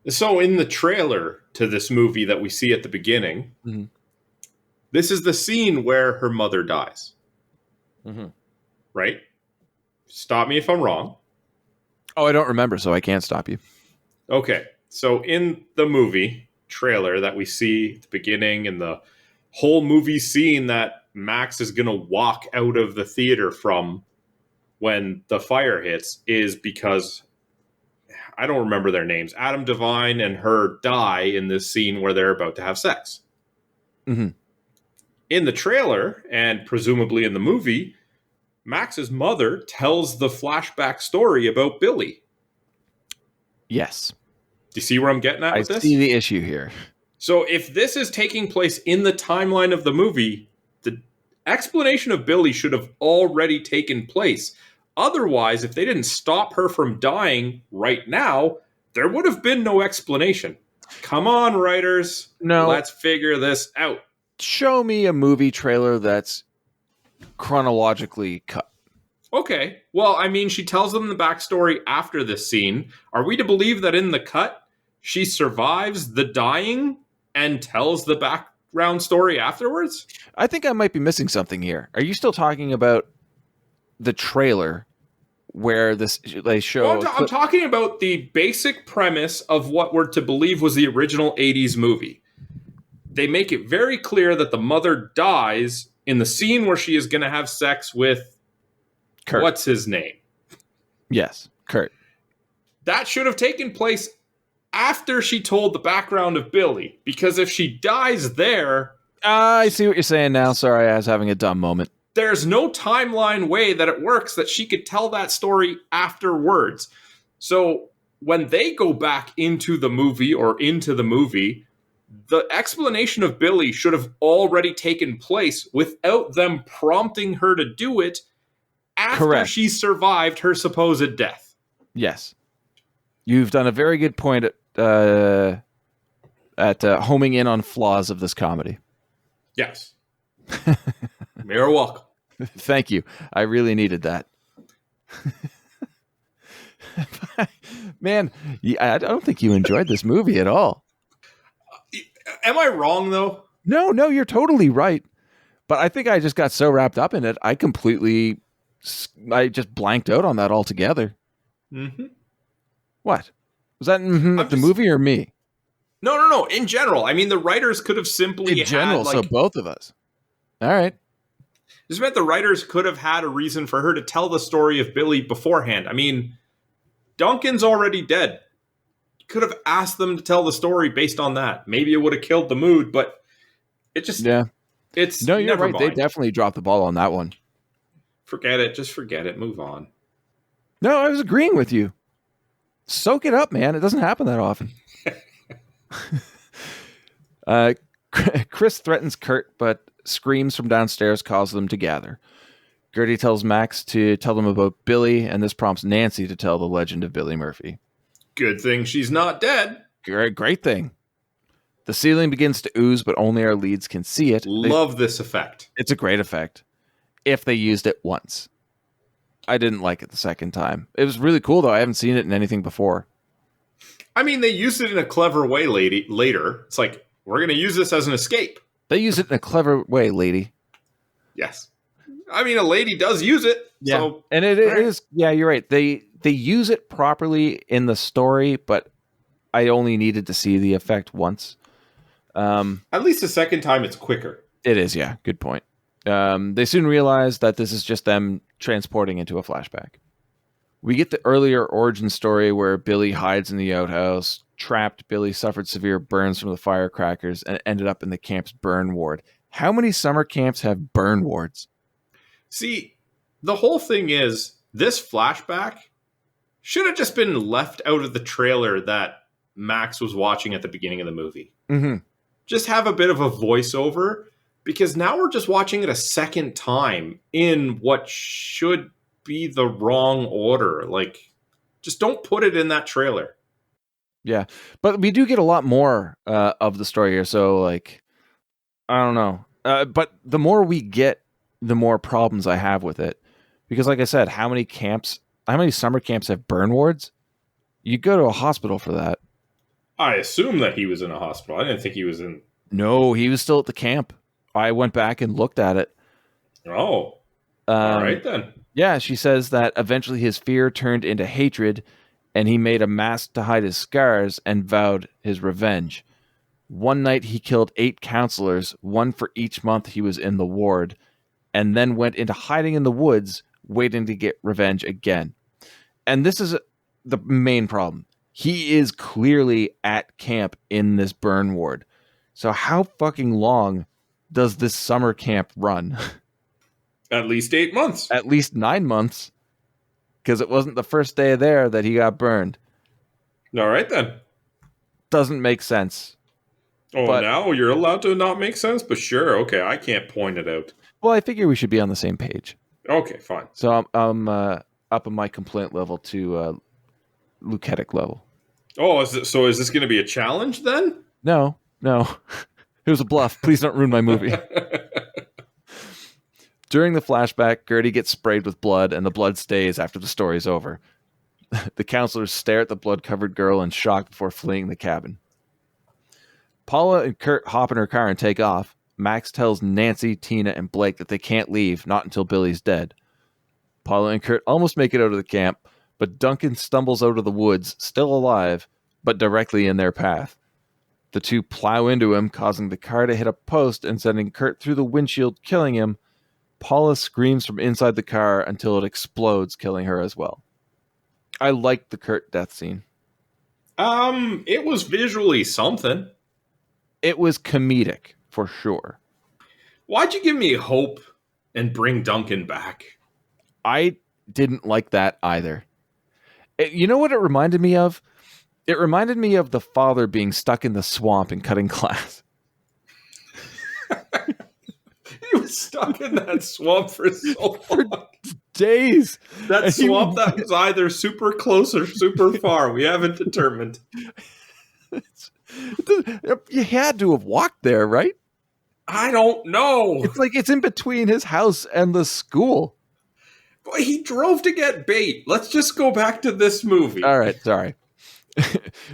Speaker 6: So in the trailer to this movie that we see at the beginning, this is the scene where her mother dies.
Speaker 7: Mm-hmm.
Speaker 6: Right? Stop me if I'm wrong.
Speaker 7: Oh, I don't remember, so I can't stop you.
Speaker 6: Okay. So in the movie trailer that we see at the beginning and the whole movie scene that Max is going to walk out of the theater from when the fire hits is because I don't remember their names. Adam Devine and her die in this scene where they're about to have sex.
Speaker 7: Mm-hmm.
Speaker 6: In the trailer, and presumably in the movie, Max's mother tells the flashback story about Billy.
Speaker 7: Yes.
Speaker 6: Do you see where I'm getting at with this?
Speaker 7: I see the issue here.
Speaker 6: So if this is taking place in the timeline of the movie, the explanation of Billy should have already taken place. Otherwise, if they didn't stop her from dying right now, there would have been no explanation. Come on, writers.
Speaker 7: No.
Speaker 6: Let's figure this out.
Speaker 7: Show me a movie trailer that's chronologically cut.
Speaker 6: Okay. Well, I mean, she tells them the backstory after this scene. Are we to believe that in the cut, she survives the dying and tells the background story afterwards?
Speaker 7: I think I might be missing something here. Are you still talking about the trailer where they show...
Speaker 6: Well, I'm talking about the basic premise of what we're to believe was the original 80s movie. They make it very clear that the mother dies in the scene where she is going to have sex with...
Speaker 7: Kurt.
Speaker 6: What's his name?
Speaker 7: Yes, Kurt.
Speaker 6: That should have taken place after she told the background of Billy. Because if she dies there...
Speaker 7: I see what you're saying now. Sorry, I was having a dumb moment.
Speaker 6: There's no timeline way that it works that she could tell that story afterwards. So when they go back into the movie, the explanation of Billy should have already taken place without them prompting her to do it after
Speaker 7: Correct.
Speaker 6: she survived her supposed death.
Speaker 7: Yes. You've done a very good point at homing in on flaws of this comedy.
Speaker 6: Yes. You're welcome.
Speaker 7: Thank you. I really needed that. Man, I don't think you enjoyed this movie at all.
Speaker 6: Am I wrong, though?
Speaker 7: No, you're totally right. But I think I just got so wrapped up in it, I just blanked out on that altogether.
Speaker 6: Mm-hmm.
Speaker 7: What? Was that the movie or me?
Speaker 6: No. In general. I mean, the writers could have simply
Speaker 7: In general,
Speaker 6: had,
Speaker 7: so both of us. All right.
Speaker 6: This meant the writers could have had a reason for her to tell the story of Billy beforehand. I mean, Duncan's already dead. You could have asked them to tell the story based on that. Maybe it would have killed the mood, but it just...
Speaker 7: Yeah.
Speaker 6: It's
Speaker 7: no, you're
Speaker 6: never
Speaker 7: right.
Speaker 6: mind.
Speaker 7: They definitely dropped the ball on that one.
Speaker 6: Forget it. Just forget it. Move on.
Speaker 7: No, I was agreeing with you. Soak it up, man. It doesn't happen that often. Chris threatens Kurt, but screams from downstairs cause them to gather. Gertie tells Max to tell them about Billy, and this prompts Nancy to tell the legend of Billy Murphy.
Speaker 6: Good thing she's not dead.
Speaker 7: Great thing. The ceiling begins to ooze, but only our leads can see it.
Speaker 6: Love this effect.
Speaker 7: It's a great effect. If they used it once. I didn't like it the second time. It was really cool, though. I haven't seen it in anything before.
Speaker 6: I mean, they used it in a clever way later. It's like, we're going to use this as an escape.
Speaker 7: They use it in a clever way, lady.
Speaker 6: Yes. I mean, a lady does use it.
Speaker 7: Yeah.
Speaker 6: So,
Speaker 7: and it is, yeah, you're right. They use it properly in the story, but I only needed to see the effect once.
Speaker 6: At least the second time it's quicker.
Speaker 7: It is, yeah. Good point. They soon realize that this is just them transporting into a flashback. We get the earlier origin story where Billy hides in the outhouse. Trapped, Billy suffered severe burns from the firecrackers and ended up in the camp's burn ward. How many summer camps have burn wards?
Speaker 6: See, the whole thing is, this flashback should have just been left out of the trailer that Max was watching at the beginning of the movie.
Speaker 7: Mm-hmm.
Speaker 6: Just have a bit of a voiceover, because now we're just watching it a second time in what should be the wrong order. Like, just don't put it in that trailer.
Speaker 7: Yeah, but we do get a lot more of the story here, so, like, I don't know. But the more we get, the more problems I have with it. Because, like I said, how many summer camps have burn wards? You go to a hospital for that.
Speaker 6: I assume that he was in a hospital. I didn't think he was in...
Speaker 7: No, he was still at the camp. I went back and looked at it.
Speaker 6: Oh. All right, then.
Speaker 7: Yeah, she says that eventually his fear turned into hatred, and he made a mask to hide his scars and vowed his revenge. One night he killed 8 counselors, one for each month he was in the ward, and then went into hiding in the woods, waiting to get revenge again. And this is the main problem. He is clearly at camp in this burn ward. So how fucking long does this summer camp run?
Speaker 6: At least 8 months.
Speaker 7: At least 9 months. Because it wasn't the first day there that he got burned.
Speaker 6: All right, then.
Speaker 7: Doesn't make sense.
Speaker 6: Oh, but now you're allowed to not make sense? But sure, okay, I can't point it out.
Speaker 7: Well, I figure we should be on the same page.
Speaker 6: Okay, fine.
Speaker 7: So I'm up in my complaint level to leuketic level.
Speaker 6: Oh, is this going to be a challenge then?
Speaker 7: No. It was a bluff. Please don't ruin my movie. During the flashback, Gertie gets sprayed with blood, and the blood stays after the story's over. The counselors stare at the blood-covered girl in shock before fleeing the cabin. Paula and Kurt hop in her car and take off. Max tells Nancy, Tina, and Blake that they can't leave, not until Billy's dead. Paula and Kurt almost make it out of the camp, but Duncan stumbles out of the woods, still alive, but directly in their path. The two plow into him, causing the car to hit a post and sending Kurt through the windshield, killing him. Paula screams from inside the car until it explodes, killing her as well. I liked the Kurt death scene.
Speaker 6: It was visually something.
Speaker 7: It was comedic, for sure.
Speaker 6: Why'd you give me hope and bring Duncan back?
Speaker 7: I didn't like that either. You know what it reminded me of? It reminded me of the father being stuck in the swamp and cutting glass.
Speaker 6: He was stuck in that swamp for so long.
Speaker 7: Days.
Speaker 6: That swamp that was either super close or super far. We haven't determined.
Speaker 7: You had to have walked there, right?
Speaker 6: I don't know.
Speaker 7: It's like it's in between his house and the school.
Speaker 6: Boy, he drove to get bait. Let's just go back to this movie.
Speaker 7: All right, sorry.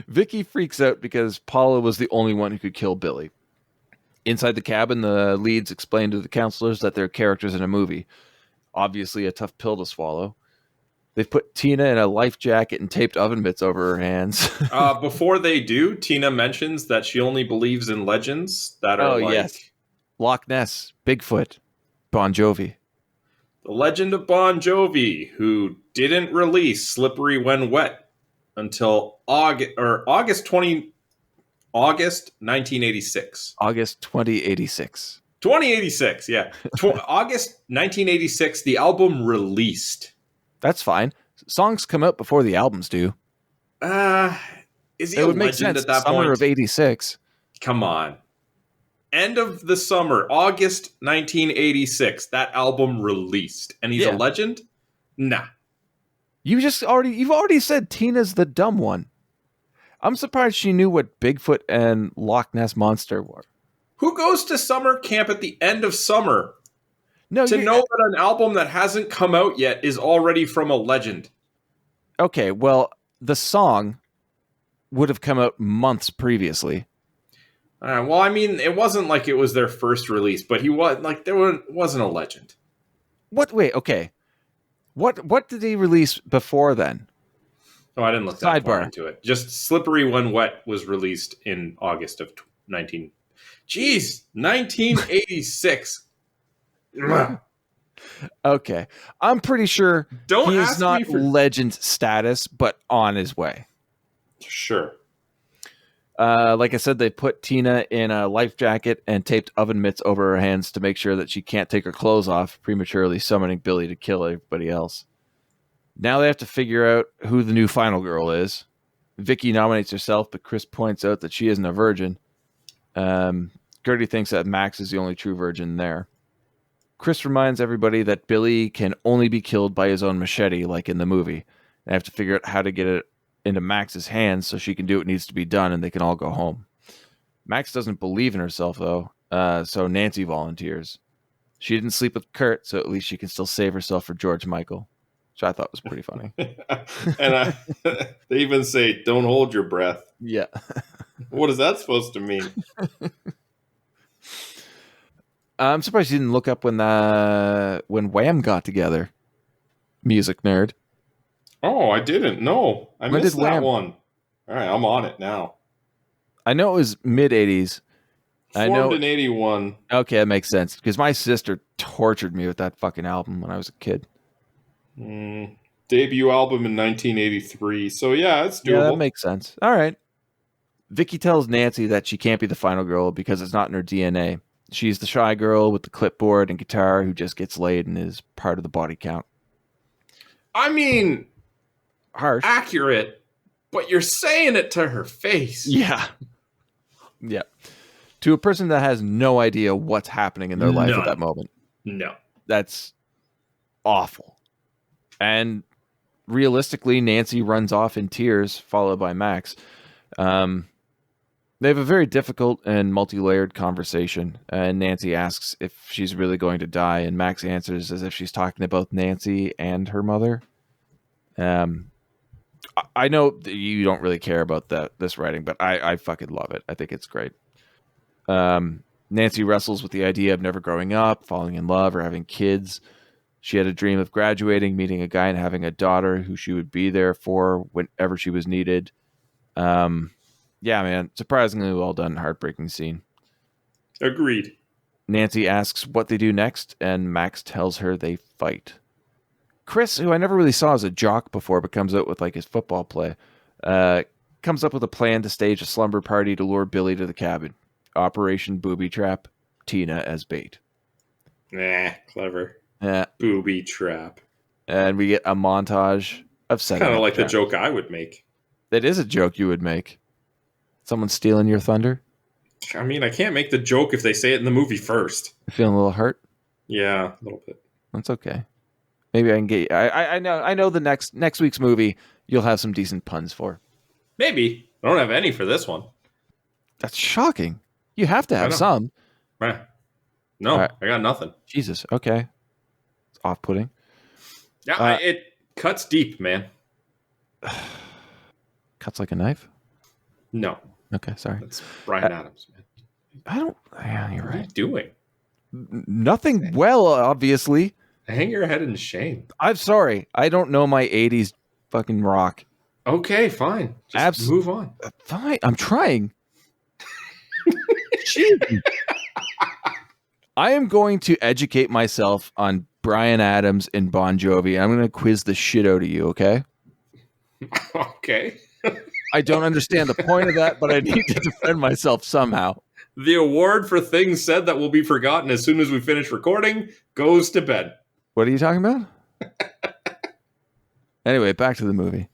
Speaker 7: Vicky freaks out because Paula was the only one who could kill Billy. Inside the cabin, the leads explain to the counselors that they're characters in a movie. Obviously a tough pill to swallow. They've put Tina in a life jacket and taped oven mitts over her hands.
Speaker 6: Before they do, Tina mentions that she only believes in legends that are
Speaker 7: yes. Loch Ness, Bigfoot, Bon Jovi.
Speaker 6: The Legend of Bon Jovi, who didn't release Slippery When Wet until August 1986.
Speaker 7: August 2086.
Speaker 6: 2086, yeah. August 1986, the album released.
Speaker 7: That's fine. Songs come out before the albums do.
Speaker 6: Is he
Speaker 7: it
Speaker 6: a
Speaker 7: would make
Speaker 6: legend
Speaker 7: sense.
Speaker 6: at that
Speaker 7: Summer
Speaker 6: point?
Speaker 7: of 86.
Speaker 6: Come on. End of the summer, August 1986, that album released. And he's a legend? Nah.
Speaker 7: You've already said Tina's the dumb one. I'm surprised she knew what Bigfoot and Loch Ness Monster were.
Speaker 6: Who goes to summer camp at the end of summer
Speaker 7: to
Speaker 6: know that an album that hasn't come out yet is already from a legend?
Speaker 7: Okay, well, the song would have come out months previously.
Speaker 6: Well, I mean, it wasn't like it was their first release, but he was like wasn't a legend.
Speaker 7: What? Wait, okay. What did he release before then?
Speaker 6: Oh, I didn't look that far into it. Just Slippery When Wet was released in August of 1986.
Speaker 7: Okay. I'm pretty sure he's not legend status, but on his way.
Speaker 6: Sure.
Speaker 7: Like I said, they put Tina in a life jacket and taped oven mitts over her hands to make sure that she can't take her clothes off, prematurely summoning Billy to kill everybody else. Now they have to figure out who the new final girl is. Vicky nominates herself, but Chris points out that she isn't a virgin. Gertie thinks that Max is the only true virgin there. Chris reminds everybody that Billy can only be killed by his own machete, like in the movie. They have to figure out how to get it into Max's hands so she can do what needs to be done and they can all go home. Max doesn't believe in herself, though, so Nancy volunteers. She didn't sleep with Kurt, so at least she can still save herself for George Michael, which I thought was pretty funny.
Speaker 6: And they even say, don't hold your breath.
Speaker 7: Yeah.
Speaker 6: What is that supposed to mean?
Speaker 7: I'm surprised you didn't look up when Wham got together. Music nerd.
Speaker 6: Oh, I didn't. No, I missed that one. All right, I'm on it now.
Speaker 7: I know it was mid-'80s.
Speaker 6: Formed in 81.
Speaker 7: Okay, that makes sense. Because my sister tortured me with that fucking album when I was a kid.
Speaker 6: Debut album in 1983. So yeah, it's doable.
Speaker 7: Yeah, that makes sense. All right. Vicky tells Nancy that she can't be the final girl because it's not in her DNA. She's the shy girl with the clipboard and guitar who just gets laid and is part of the body count.
Speaker 6: I mean,
Speaker 7: harsh.
Speaker 6: Accurate, but you're saying it to her face.
Speaker 7: Yeah. Yeah. To a person that has no idea what's happening in their life at that moment.
Speaker 6: No.
Speaker 7: That's awful. And realistically, Nancy runs off in tears, followed by Max. They have a very difficult and multi-layered conversation, and Nancy asks if she's really going to die, and Max answers as if she's talking about Nancy and her mother. I know that you don't really care about this writing, but I fucking love it. I think it's great. Nancy wrestles with the idea of never growing up, falling in love, or having kids. She had a dream of graduating, meeting a guy, and having a daughter who she would be there for whenever she was needed. Yeah, man, surprisingly well done, heartbreaking scene.
Speaker 6: Agreed.
Speaker 7: Nancy asks what they do next, and Max tells her they fight. Chris, who I never really saw as a jock before, but comes out with like his football play, comes up with a plan to stage a slumber party to lure Billy to the cabin. Operation Booby Trap, Tina as bait.
Speaker 6: Clever.
Speaker 7: Yeah.
Speaker 6: Booby Trap.
Speaker 7: And we get a montage of setting.
Speaker 6: Kind of like the joke I would make.
Speaker 7: That is a joke you would make. Someone stealing your thunder?
Speaker 6: I mean, I can't make the joke if they say it in the movie first.
Speaker 7: Feeling a little hurt?
Speaker 6: Yeah, a little bit.
Speaker 7: That's okay. Maybe I can get you. I know the next week's movie you'll have some decent puns for.
Speaker 6: Maybe. I don't have any for this one.
Speaker 7: That's shocking. You have to have
Speaker 6: know.
Speaker 7: some.
Speaker 6: Right. No,
Speaker 7: right.
Speaker 6: I got nothing.
Speaker 7: Jesus. Okay. It's off-putting.
Speaker 6: Yeah, it cuts deep, man.
Speaker 7: Cuts like a knife?
Speaker 6: No.
Speaker 7: Okay, sorry.
Speaker 6: That's Bryan Adams, man.
Speaker 7: I don't... Yeah, you're
Speaker 6: What are you
Speaker 7: right.
Speaker 6: doing?
Speaker 7: Nothing well, obviously.
Speaker 6: Hang your head in shame.
Speaker 7: I'm sorry. I don't know my 80s fucking rock.
Speaker 6: Okay, fine. Just move on.
Speaker 7: Fine. I'm trying. Jeez. I am going to educate myself on Bryan Adams and Bon Jovi. I'm going to quiz the shit out of you, okay?
Speaker 6: Okay.
Speaker 7: I don't understand the point of that, but I need to defend myself somehow.
Speaker 6: The award for things said that will be forgotten as soon as we finish recording goes to bed.
Speaker 7: What are you talking about? Anyway, back to the movie.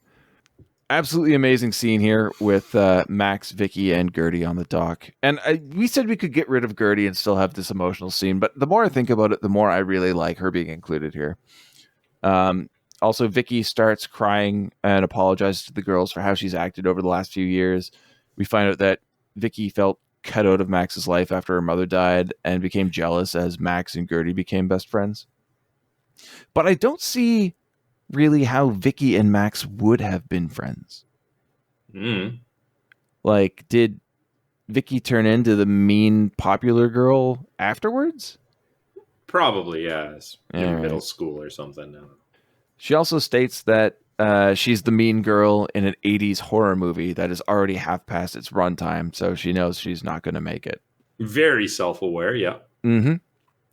Speaker 7: Absolutely amazing scene here with Max, Vicky, and Gertie on the dock. And we said we could get rid of Gertie and still have this emotional scene, but the more I think about it, the more I really like her being included here. Also, Vicky starts crying and apologizes to the girls for how she's acted over the last few years. We find out that Vicky felt cut out of Max's life after her mother died and became jealous as Max and Gertie became best friends. But I don't see really how Vicky and Max would have been friends. Like, did Vicky turn into the mean popular girl afterwards?
Speaker 6: Probably, yes. In
Speaker 7: right.
Speaker 6: middle school or something. No.
Speaker 7: She also states that she's the mean girl in an 80s horror movie that is already half past its runtime, so she knows she's not going to make it.
Speaker 6: Very self-aware, yeah.
Speaker 7: Mm-hmm.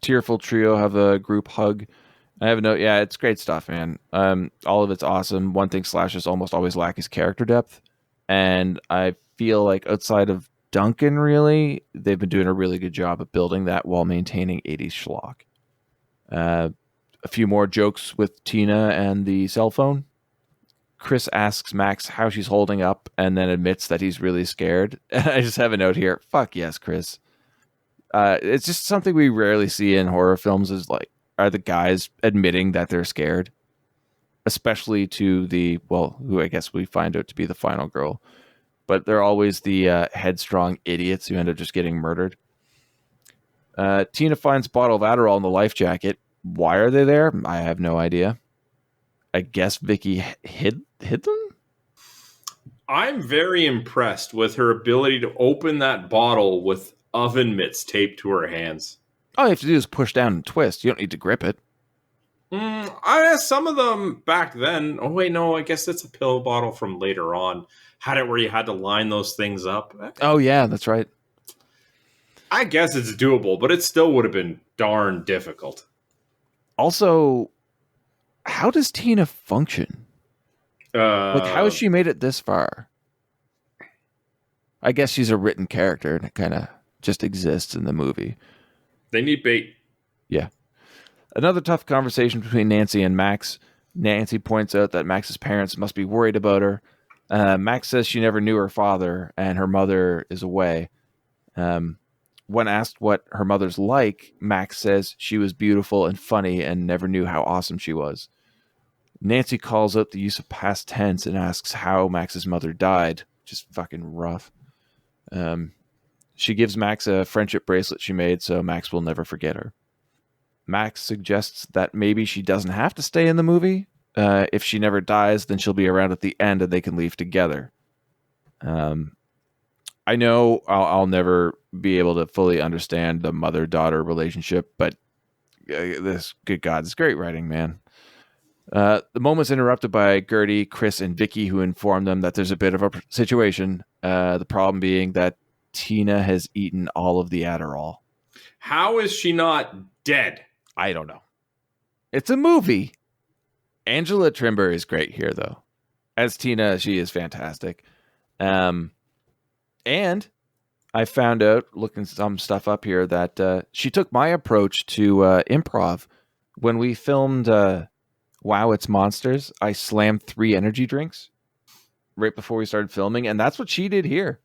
Speaker 7: Tearful trio have a group hug. I have a note. Yeah, it's great stuff, man. All of it's awesome. One thing slashers almost always lack is character depth, and I feel like outside of Duncan, really, they've been doing a really good job of building that while maintaining 80s schlock. A few more jokes with Tina and the cell phone. Chris asks Max how she's holding up and then admits that he's really scared. I just have a note here. Fuck yes, Chris. It's just something we rarely see in horror films is like, are the guys admitting that they're scared? Especially to who I guess we find out to be the final girl. But they're always the headstrong idiots who end up just getting murdered. Tina finds a bottle of Adderall in the life jacket. Why are they there? I have no idea. I guess Vicky hid them?
Speaker 6: I'm very impressed with her ability to open that bottle with oven mitts taped to her hands.
Speaker 7: All you have to do is push down and twist. You don't need to grip it.
Speaker 6: Some of them back then. Oh, wait, no, I guess it's a pill bottle from later on. Had it where you had to line those things up.
Speaker 7: Oh, yeah, that's right.
Speaker 6: I guess it's doable, but it still would have been darn difficult.
Speaker 7: Also, how does Tina function? Like, how has she made it this far? I guess she's a written character and it kind of just exists in the movie.
Speaker 6: They need bait.
Speaker 7: Yeah. Another tough conversation between Nancy and Max. Nancy points out that Max's parents must be worried about her. Max says she never knew her father and her mother is away. When asked what her mother's like, Max says she was beautiful and funny and never knew how awesome she was. Nancy calls out the use of past tense and asks how Max's mother died. Just fucking rough. She gives Max a friendship bracelet she made, so Max will never forget her. Max suggests that maybe she doesn't have to stay in the movie. If she never dies, then she'll be around at the end and they can leave together. I know I'll never be able to fully understand the mother-daughter relationship, but good God, it's great writing, man. The moment's interrupted by Gertie, Chris, and Vicky, who inform them that there's a bit of a situation. The problem being that Tina has eaten all of the Adderall.
Speaker 6: How is she not dead?
Speaker 7: I don't know. It's a movie. Angela Trimber is great here, though. As Tina, she is fantastic. And I found out, looking some stuff up here, that she took my approach to improv. When we filmed Wow, It's Monsters, I slammed 3 energy drinks. right before we started filming, and that's what she did here.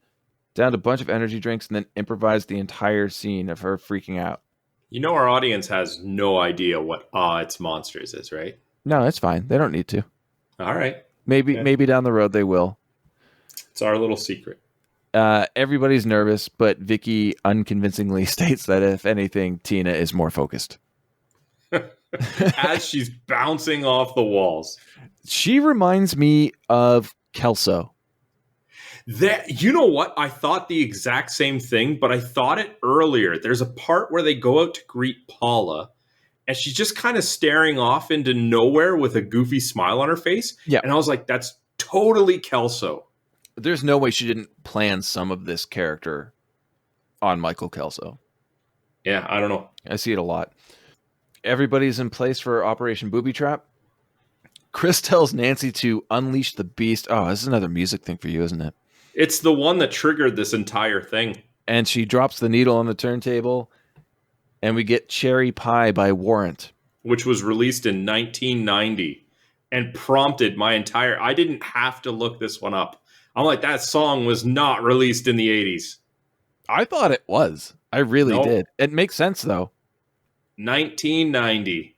Speaker 7: Downed a bunch of energy drinks and then improvised the entire scene of her freaking out.
Speaker 6: You know, our audience has no idea what It's Monsters is, right?
Speaker 7: No, it's fine. They don't need to.
Speaker 6: All right.
Speaker 7: Maybe down the road they will.
Speaker 6: It's our little secret.
Speaker 7: Everybody's nervous, but Vicky unconvincingly states that if anything, Tina is more focused.
Speaker 6: As she's bouncing off the walls.
Speaker 7: She reminds me of Kelso.
Speaker 6: You know what? I thought the exact same thing, but I thought it earlier. There's a part where they go out to greet Paula, and she's just kind of staring off into nowhere with a goofy smile on her face.
Speaker 7: Yeah.
Speaker 6: And I was like, that's totally Kelso.
Speaker 7: There's no way she didn't plan some of this character on Michael Kelso.
Speaker 6: Yeah, I don't know.
Speaker 7: I see it a lot. Everybody's in place for Operation Booby Trap. Chris tells Nancy to unleash the beast. Oh, this is another music thing for you, isn't it?
Speaker 6: It's the one that triggered this entire thing.
Speaker 7: And she drops the needle on the turntable, and we get Cherry Pie by Warrant.
Speaker 6: Which was released in 1990 and prompted my entire... I didn't have to look this one up. I'm like, that song was not released in the 80s.
Speaker 7: I thought it was. I really did. It makes sense, though.
Speaker 6: 1990.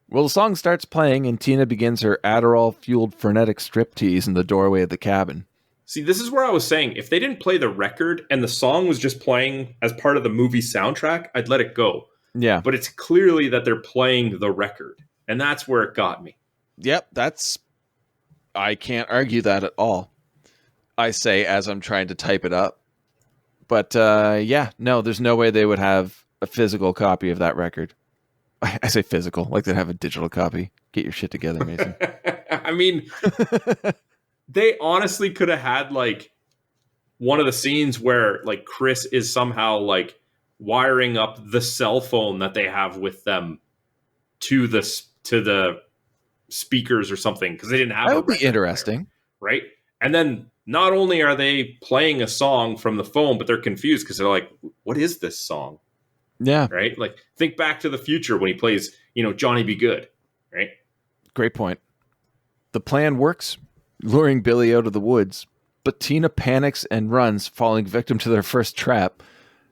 Speaker 7: Well, the song starts playing, and Tina begins her Adderall-fueled frenetic striptease in the doorway of the cabin.
Speaker 6: See, this is where I was saying, if they didn't play the record and the song was just playing as part of the movie soundtrack, I'd let it go.
Speaker 7: Yeah.
Speaker 6: But it's clearly that they're playing the record, and that's where it got me.
Speaker 7: Yep, I can't argue that at all. I say as I'm trying to type it up. But no, there's no way they would have a physical copy of that record. I say physical, like they'd have a digital copy. Get your shit together, Mason.
Speaker 6: I mean, they honestly could have had like one of the scenes where like Chris is somehow like wiring up the cell phone that they have with them to the speakers or something, because they didn't have.
Speaker 7: That would be interesting,
Speaker 6: right? And then not only are they playing a song from the phone, but they're confused because they're like, "What is this song?"
Speaker 7: Yeah,
Speaker 6: right. Like think Back to the Future when he plays, Johnny Be Good, right?
Speaker 7: Great point. The plan works, luring Billy out of the woods, but Tina panics and runs, falling victim to their first trap.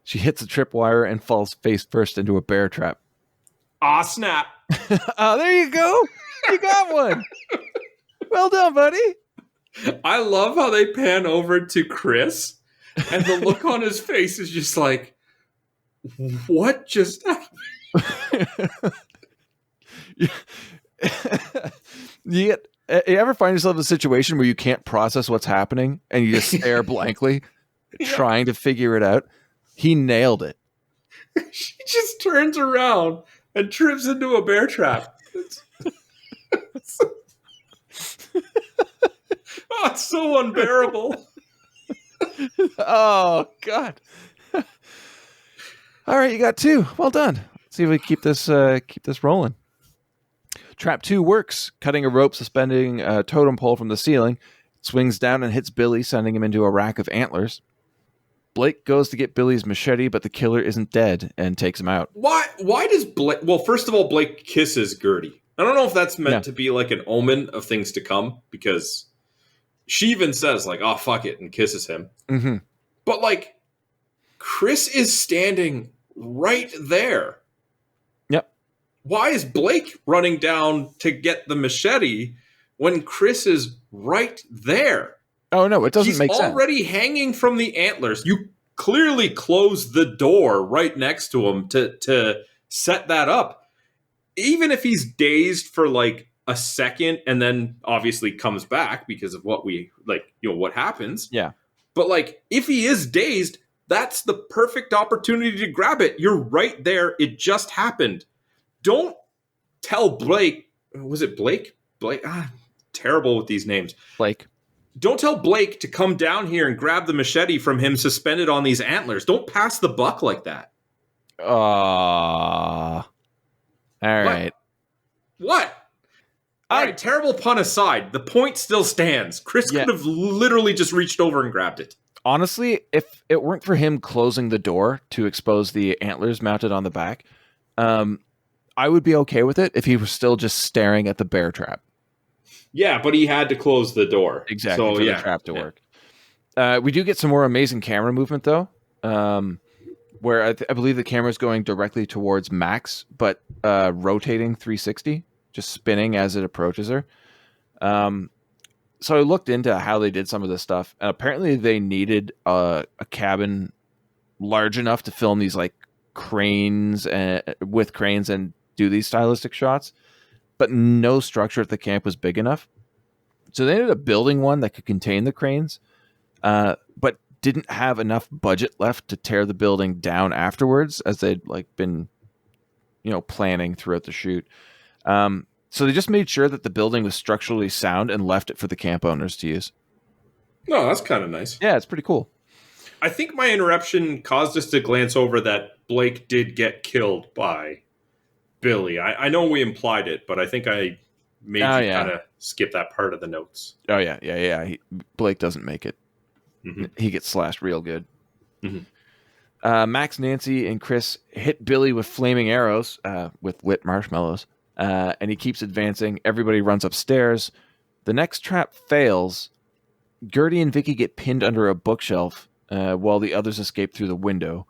Speaker 7: She hits a tripwire and falls face first into a bear trap.
Speaker 6: Ah, snap!
Speaker 7: Oh, there you go. You got one. Well done, buddy.
Speaker 6: I love how they pan over to Chris, and the look on his face is just like, what just happened?
Speaker 7: You ever find yourself in a situation where you can't process what's happening and you just stare blankly, trying to figure it out? He nailed it.
Speaker 6: She just turns around and trips into a bear trap. It's so unbearable.
Speaker 7: Oh, God. All right, you got two. Well done. Let's see if we keep this rolling. Trap 2 works, cutting a rope suspending a totem pole from the ceiling. It swings down and hits Billy, sending him into a rack of antlers. Blake goes to get Billy's machete, but the killer isn't dead and takes him out.
Speaker 6: Why does Blake... Well, first of all, Blake kisses Gertie. I don't know if that's meant to be like an omen of things to come, because she even says like, oh, fuck it, and kisses him.
Speaker 7: Mm-hmm.
Speaker 6: But like, Chris is standing right there.
Speaker 7: Yep.
Speaker 6: Why is Blake running down to get the machete when Chris is right there?
Speaker 7: Oh, no, it doesn't make sense.
Speaker 6: He's already hanging from the antlers. You clearly closed the door right next to him to set that up. Even if he's dazed for like a second and then obviously comes back because of what what happens.
Speaker 7: Yeah.
Speaker 6: But like, if he is dazed, that's the perfect opportunity to grab it. You're right there. It just happened. Don't tell Blake. Was it Blake? Blake? Terrible with these names.
Speaker 7: Blake.
Speaker 6: Don't tell Blake to come down here and grab the machete from him suspended on these antlers. Don't pass the buck like that.
Speaker 7: All right.
Speaker 6: What? All right, terrible pun aside, the point still stands. Chris could have literally just reached over and grabbed it.
Speaker 7: Honestly, if it weren't for him closing the door to expose the antlers mounted on the back, I would be okay with it if he was still just staring at the bear trap.
Speaker 6: Yeah, but he had to close the door.
Speaker 7: Exactly,
Speaker 6: So,
Speaker 7: for the trap to work. We do get some more amazing camera movement, though, where I believe the camera is going directly towards Max, but rotating 360, just spinning as it approaches her. So I looked into how they did some of this stuff, and apparently they needed a cabin large enough to film these like cranes and with cranes and do these stylistic shots, but no structure at the camp was big enough. So they ended up building one that could contain the cranes, but didn't have enough budget left to tear the building down afterwards, as they'd like been, planning throughout the shoot. So they just made sure that the building was structurally sound and left it for the camp owners to use.
Speaker 6: No, that's kind of nice.
Speaker 7: Yeah, it's pretty cool.
Speaker 6: I think my interruption caused us to glance over that Blake did get killed by Billy. I know we implied it, but I think I made you kind of skip that part of the notes.
Speaker 7: Oh, yeah. Blake doesn't make it.
Speaker 6: Mm-hmm.
Speaker 7: He gets slashed real good.
Speaker 6: Mm-hmm.
Speaker 7: Max, Nancy, and Chris hit Billy with flaming arrows with lit marshmallows, and he keeps advancing. Everybody runs upstairs. The next trap fails. Gertie and Vicky get pinned under a bookshelf while the others escape through the window.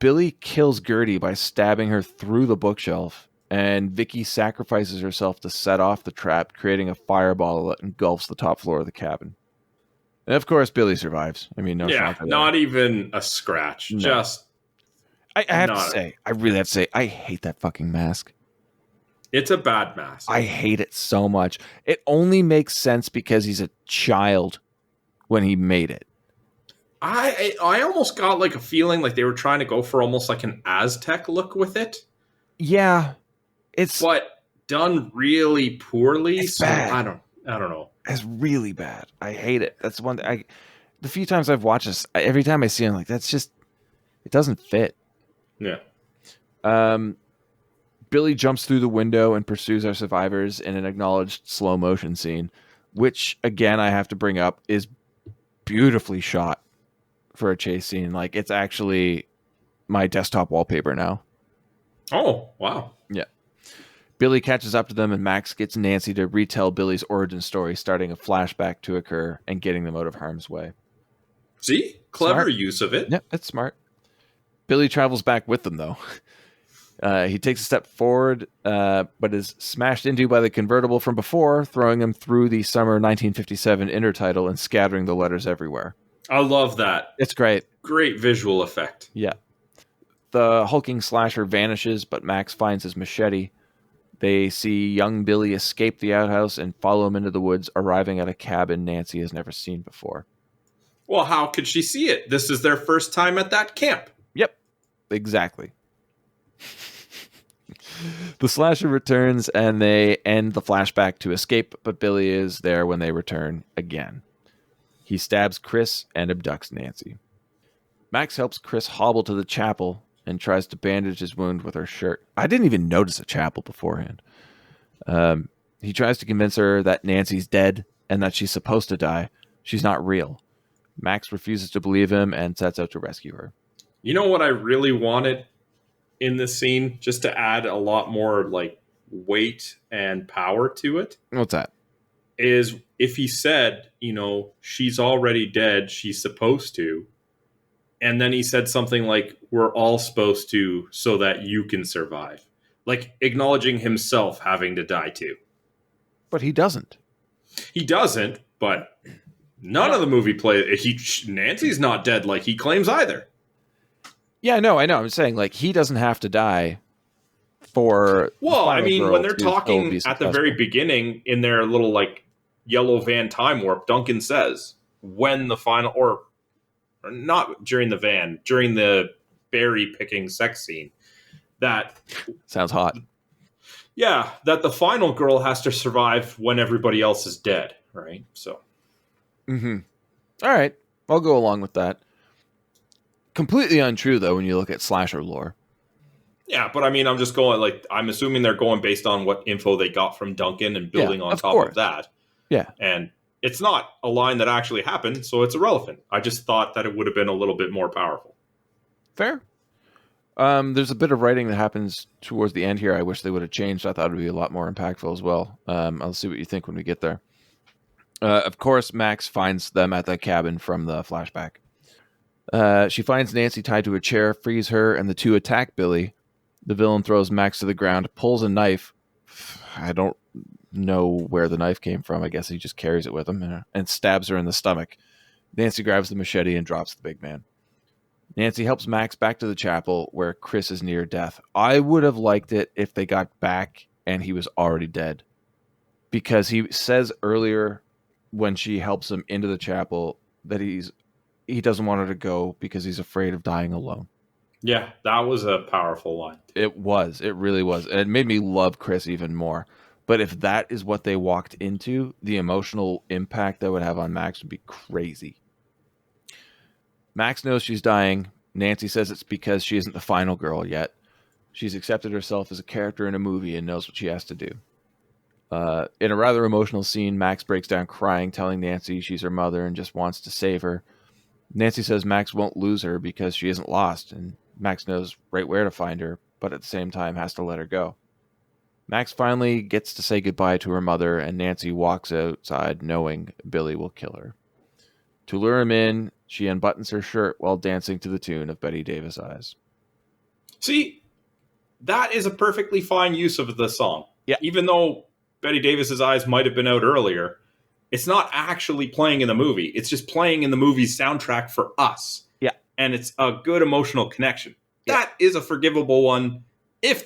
Speaker 7: Billy kills Gertie by stabbing her through the bookshelf, and Vicky sacrifices herself to set off the trap, creating a fireball that engulfs the top floor of the cabin. And of course, Billy survives. I mean,
Speaker 6: not even a scratch.
Speaker 7: No.
Speaker 6: Just,
Speaker 7: I really have to say, I hate that fucking mask.
Speaker 6: It's a bad mask.
Speaker 7: I hate it so much. It only makes sense because he's a child when he made it.
Speaker 6: I almost got like a feeling like they were trying to go for almost like an Aztec look with it.
Speaker 7: Yeah,
Speaker 6: but done really poorly.
Speaker 7: It's
Speaker 6: so
Speaker 7: bad.
Speaker 6: I don't know.
Speaker 7: It's really bad. I hate it. That's one thing. The few times I've watched this, every time I see him, like, that's just, it doesn't fit.
Speaker 6: Yeah.
Speaker 7: Billy jumps through the window and pursues our survivors in an acknowledged slow motion scene, which again I have to bring up is beautifully shot for a chase scene. Like, it's actually my desktop wallpaper now.
Speaker 6: Oh, wow.
Speaker 7: Yeah. Billy catches up to them, and Max gets Nancy to retell Billy's origin story, starting a flashback to occur and getting them out of harm's way.
Speaker 6: See? Clever
Speaker 7: Smart.
Speaker 6: use of it.
Speaker 7: Yeah, that's smart. Billy travels back with them, though. He takes a step forward, but is smashed into by the convertible from before, throwing him through the summer 1957 intertitle and scattering the letters everywhere.
Speaker 6: I love that.
Speaker 7: It's great.
Speaker 6: Great visual effect.
Speaker 7: Yeah. The hulking slasher vanishes, but Max finds his machete. They see young Billy escape the outhouse and follow him into the woods, arriving at a cabin Nancy has never seen before.
Speaker 6: Well, how could she see it? This is their first time at that camp.
Speaker 7: Yep, exactly. The slasher returns, and they end the flashback to escape, but Billy is there when they return again. He stabs Chris and abducts Nancy. Max helps Chris hobble to the chapel and tries to bandage his wound with her shirt. I didn't even notice a chapel beforehand. He tries to convince her that Nancy's dead and that she's supposed to die. She's not real. Max refuses to believe him and sets out to rescue her.
Speaker 6: You know what I really wanted in this scene, just to add a lot more like weight and power to it?
Speaker 7: What's that?
Speaker 6: Is if he said, she's already dead, she's supposed to. And then he said something like, we're all supposed to so that you can survive. Like acknowledging himself having to die too.
Speaker 7: But he doesn't.
Speaker 6: He doesn't, but none of the movie Nancy's not dead like he claims either.
Speaker 7: Yeah, no, I know. I'm saying, like, he doesn't have to die for...
Speaker 6: Well, I mean, when they're talking at the very beginning in their little, like, yellow van time warp, Duncan says, when the final... Or not during the van, during the berry-picking sex scene, that...
Speaker 7: Sounds hot.
Speaker 6: Yeah, that the final girl has to survive when everybody else is dead, right? So...
Speaker 7: Mm-hmm. All right. I'll go along with that. Completely untrue, though, when you look at slasher lore.
Speaker 6: Yeah, but I mean, I'm just going, like, I'm assuming they're going based on what info they got from Duncan and building on top of that.
Speaker 7: Yeah.
Speaker 6: And it's not a line that actually happened, so it's irrelevant. I just thought that it would have been a little bit more powerful.
Speaker 7: Fair. There's a bit of writing that happens towards the end here. I wish they would have changed. I thought it would be a lot more impactful as well. I'll see what you think when we get there. Of course, Max finds them at the cabin from the flashback. She finds Nancy tied to a chair, frees her, and the two attack Billy. The villain throws Max to the ground, pulls a knife. I don't know where the knife came from. I guess he just carries it with him, and stabs her in the stomach. Nancy grabs the machete and drops the big man. Nancy helps Max back to the chapel where Chris is near death. I would have liked it if they got back and he was already dead. Because he says earlier when she helps him into the chapel that he doesn't want her to go because he's afraid of dying alone.
Speaker 6: Yeah, that was a powerful line.
Speaker 7: It was. It really was. And it made me love Chris even more. But if that is what they walked into, the emotional impact that would have on Max would be crazy. Max knows she's dying. Nancy says it's because she isn't the final girl yet. She's accepted herself as a character in a movie and knows what she has to do. In a rather emotional scene, Max breaks down crying, telling Nancy she's her mother and just wants to save her. Nancy says Max won't lose her because she isn't lost, and Max knows right where to find her, but at the same time has to let her go. Max finally gets to say goodbye to her mother, and Nancy walks outside knowing Billy will kill her. To lure him in, she unbuttons her shirt while dancing to the tune of Betty Davis' Eyes.
Speaker 6: See, that is a perfectly fine use of the song.
Speaker 7: Yeah.
Speaker 6: Even though Betty Davis's Eyes might have been out earlier, it's not actually playing in the movie. It's just playing in the movie's soundtrack for us.
Speaker 7: Yeah.
Speaker 6: And it's a good emotional connection.
Speaker 7: Yeah.
Speaker 6: That is a forgivable one if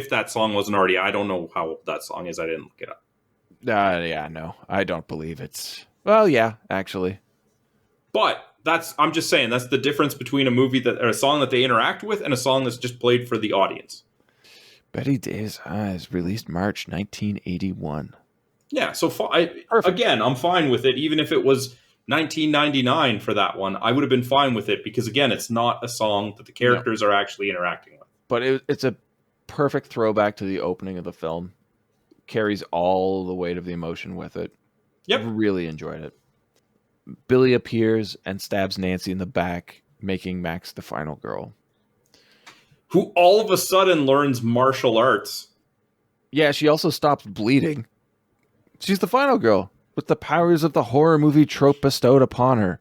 Speaker 6: that song wasn't already. I don't know how old that song is. I didn't look it up.
Speaker 7: Yeah, no. I don't believe it's... Well, yeah, actually.
Speaker 6: But I'm just saying that's the difference between a song that they interact with and a song that's just played for the audience.
Speaker 7: Betty Davis' Eyes, released March 1981.
Speaker 6: Yeah, so
Speaker 7: Perfect.
Speaker 6: Again, I'm fine with it. Even if it was 1999 for that one, I would have been fine with it because, again, it's not a song that the characters are actually interacting with.
Speaker 7: But it's a perfect throwback to the opening of the film. Carries all the weight of the emotion with it.
Speaker 6: Yep.
Speaker 7: Really enjoyed it. Billy appears and stabs Nancy in the back, making Max the final girl.
Speaker 6: Who all of a sudden learns martial arts.
Speaker 7: Yeah, she also stops bleeding. She's the final girl, with the powers of the horror movie trope bestowed upon her.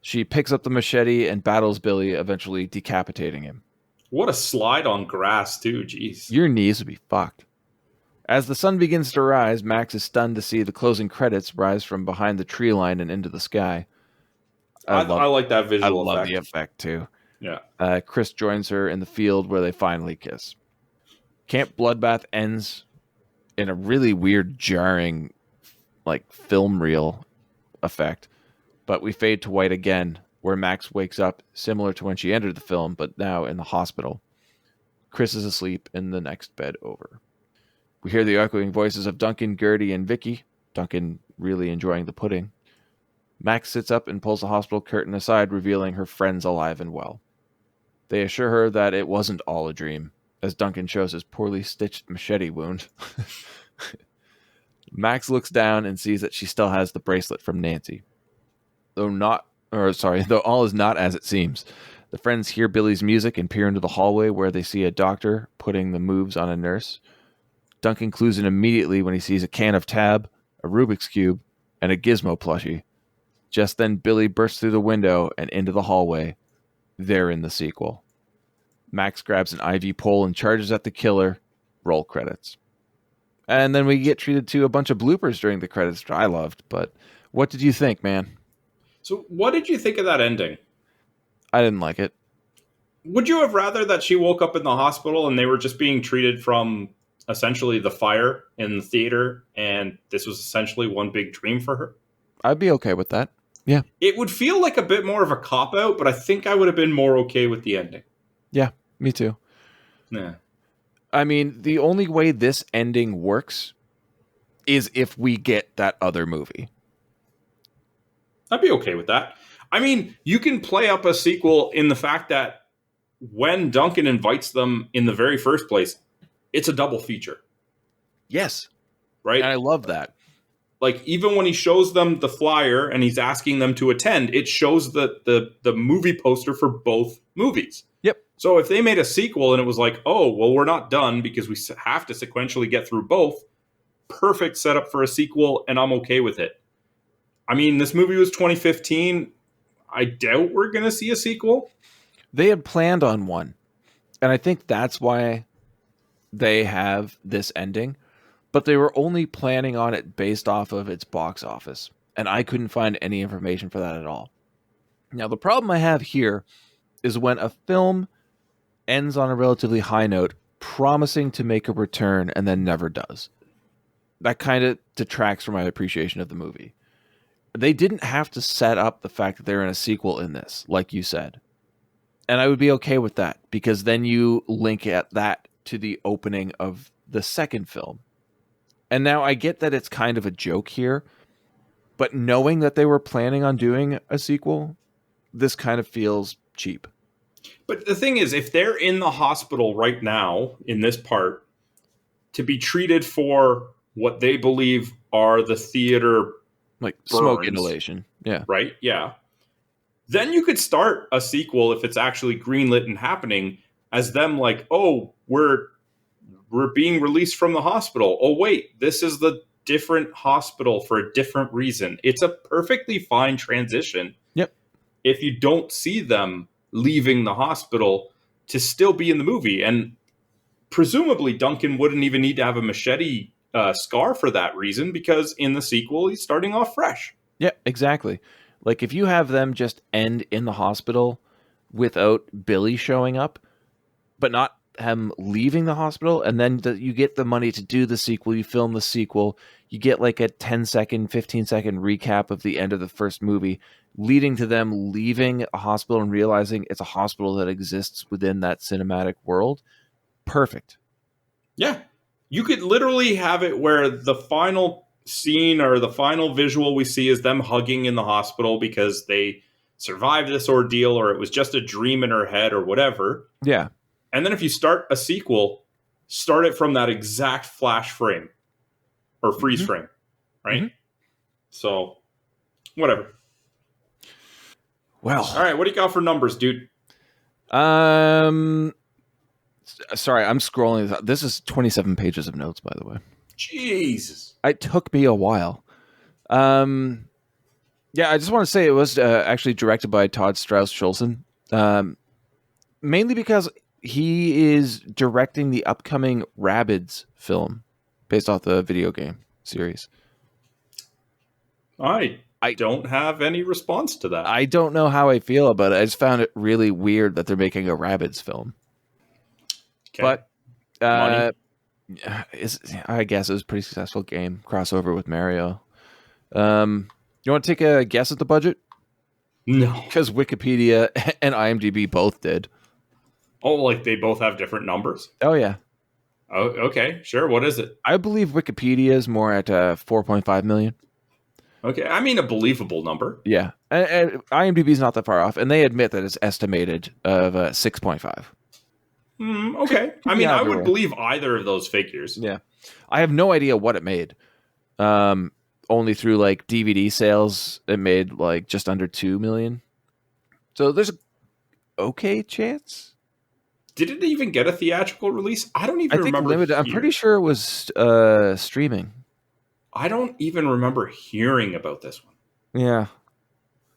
Speaker 7: She picks up the machete and battles Billy, eventually decapitating him.
Speaker 6: What a slide on grass, too, jeez.
Speaker 7: Your knees would be fucked. As the sun begins to rise, Max is stunned to see the closing credits rise from behind the tree line and into the sky.
Speaker 6: I like that visual effect.
Speaker 7: I love the effect, too.
Speaker 6: Yeah.
Speaker 7: Chris joins her in the field where they finally kiss. Camp Bloodbath ends in a really weird, jarring, film reel effect. But we fade to white again, where Max wakes up similar to when she entered the film, but now in the hospital. Chris is asleep in the next bed over. We hear the echoing voices of Duncan, Gertie, and Vicky. Duncan really enjoying the pudding. Max sits up and pulls the hospital curtain aside, revealing her friend's alive and well. They assure her that it wasn't all a dream, as Duncan shows his poorly stitched machete wound. Max looks down and sees that she still has the bracelet from Nancy. Though all is not as it seems. The friends hear Billy's music and peer into the hallway where they see a doctor putting the moves on a nurse. Duncan clues in immediately when he sees a can of Tab, a Rubik's Cube, and a Gizmo plushie. Just then, Billy bursts through the window and into the hallway. They're in the sequel. Max grabs an IV pole and charges at the killer. Roll credits. And then we get treated to a bunch of bloopers during the credits, which I loved. But what did you think, man?
Speaker 6: So what did you think of that ending?
Speaker 7: I didn't like it.
Speaker 6: Would you have rather that she woke up in the hospital and they were just being treated from essentially the fire in the theater, and this was essentially one big dream for her?
Speaker 7: I'd be okay with that. Yeah.
Speaker 6: It would feel like a bit more of a cop-out, but I think I would have been more okay with the ending.
Speaker 7: Yeah, me too.
Speaker 6: Yeah.
Speaker 7: I mean, the only way this ending works is if we get that other movie.
Speaker 6: I'd be okay with that. I mean, you can play up a sequel in the fact that when Duncan invites them in the very first place, it's a double feature.
Speaker 7: Yes.
Speaker 6: Right?
Speaker 7: And I love that.
Speaker 6: Like, even when he shows them the flyer and he's asking them to attend, it shows the movie poster for both movies.
Speaker 7: Yep.
Speaker 6: So if they made a sequel and it was like, oh, well, we're not done because we have to sequentially get through both, perfect setup for a sequel, and I'm okay with it. I mean, this movie was 2015. I doubt we're going to see a sequel.
Speaker 7: They had planned on one, and I think that's why they have this ending, but they were only planning on it based off of its box office, and I couldn't find any information for that at all. Now, the problem I have here is when a film ends on a relatively high note, promising to make a return, and then never does. That kind of detracts from my appreciation of the movie. They didn't have to set up the fact that they're in a sequel in this, like you said. And I would be okay with that, because then you link at that to the opening of the second film. And now I get that it's kind of a joke here, but knowing that they were planning on doing a sequel, this kind of feels cheap.
Speaker 6: But the thing is, if they're in the hospital right now, in this part, to be treated for what they believe are the theater
Speaker 7: like
Speaker 6: burns,
Speaker 7: smoke inhalation. Yeah.
Speaker 6: Right? Yeah. Then you could start a sequel if it's actually greenlit and happening as them like, oh, we're being released from the hospital. Oh, wait, this is the different hospital for a different reason. It's a perfectly fine transition.
Speaker 7: Yep.
Speaker 6: If you don't see them leaving the hospital to still be in the movie. And presumably Duncan wouldn't even need to have a machete scar for that reason, because in the sequel, he's starting off fresh.
Speaker 7: Yeah, exactly. Like if you have them just end in the hospital without Billy showing up, but not him leaving the hospital, and then you get the money to do the sequel, you film the sequel, you get like a 10-second, 15-second recap of the end of the first movie, leading to them leaving a hospital and realizing it's a hospital that exists within that cinematic world. Perfect.
Speaker 6: Yeah. You could literally have it where the final scene or the final visual we see is them hugging in the hospital because they survived this ordeal, or it was just a dream in her head or whatever.
Speaker 7: Yeah.
Speaker 6: And then if you start a sequel, start it from that exact flash frame or freeze frame, right? Mm-hmm. So, whatever.
Speaker 7: Well.
Speaker 6: All right, what do you got for numbers, dude?
Speaker 7: Sorry, I'm scrolling. This is 27 pages of notes, by the way.
Speaker 6: Jesus.
Speaker 7: It took me a while. Yeah, I just want to say it was actually directed by Todd Strauss-Schulson. Mainly because he is directing the upcoming Rabbids film based off the video game series.
Speaker 6: I don't have any response to that.
Speaker 7: I don't know how I feel about it. I just found it really weird that they're making a Rabbids film. Okay. But I guess it was a pretty successful game. Crossover with Mario. You want to take a guess at the budget?
Speaker 6: No.
Speaker 7: Because Wikipedia and IMDb both did.
Speaker 6: Oh, like they both have different numbers?
Speaker 7: Oh, yeah.
Speaker 6: Oh, okay. Sure. What is it?
Speaker 7: I believe Wikipedia is more at 4.5 million.
Speaker 6: Okay. I mean, a believable number.
Speaker 7: Yeah. And IMDb is not that far off. And they admit that it's estimated of 6.5.
Speaker 6: Okay. I mean, I would believe either of those figures.
Speaker 7: Yeah. I have no idea what it made. Only through like DVD sales, it made like just under 2 million. So there's a okay chance.
Speaker 6: Did it even get a theatrical release? I don't even remember.
Speaker 7: Limited. I'm pretty sure it was streaming.
Speaker 6: I don't even remember hearing about this one.
Speaker 7: Yeah.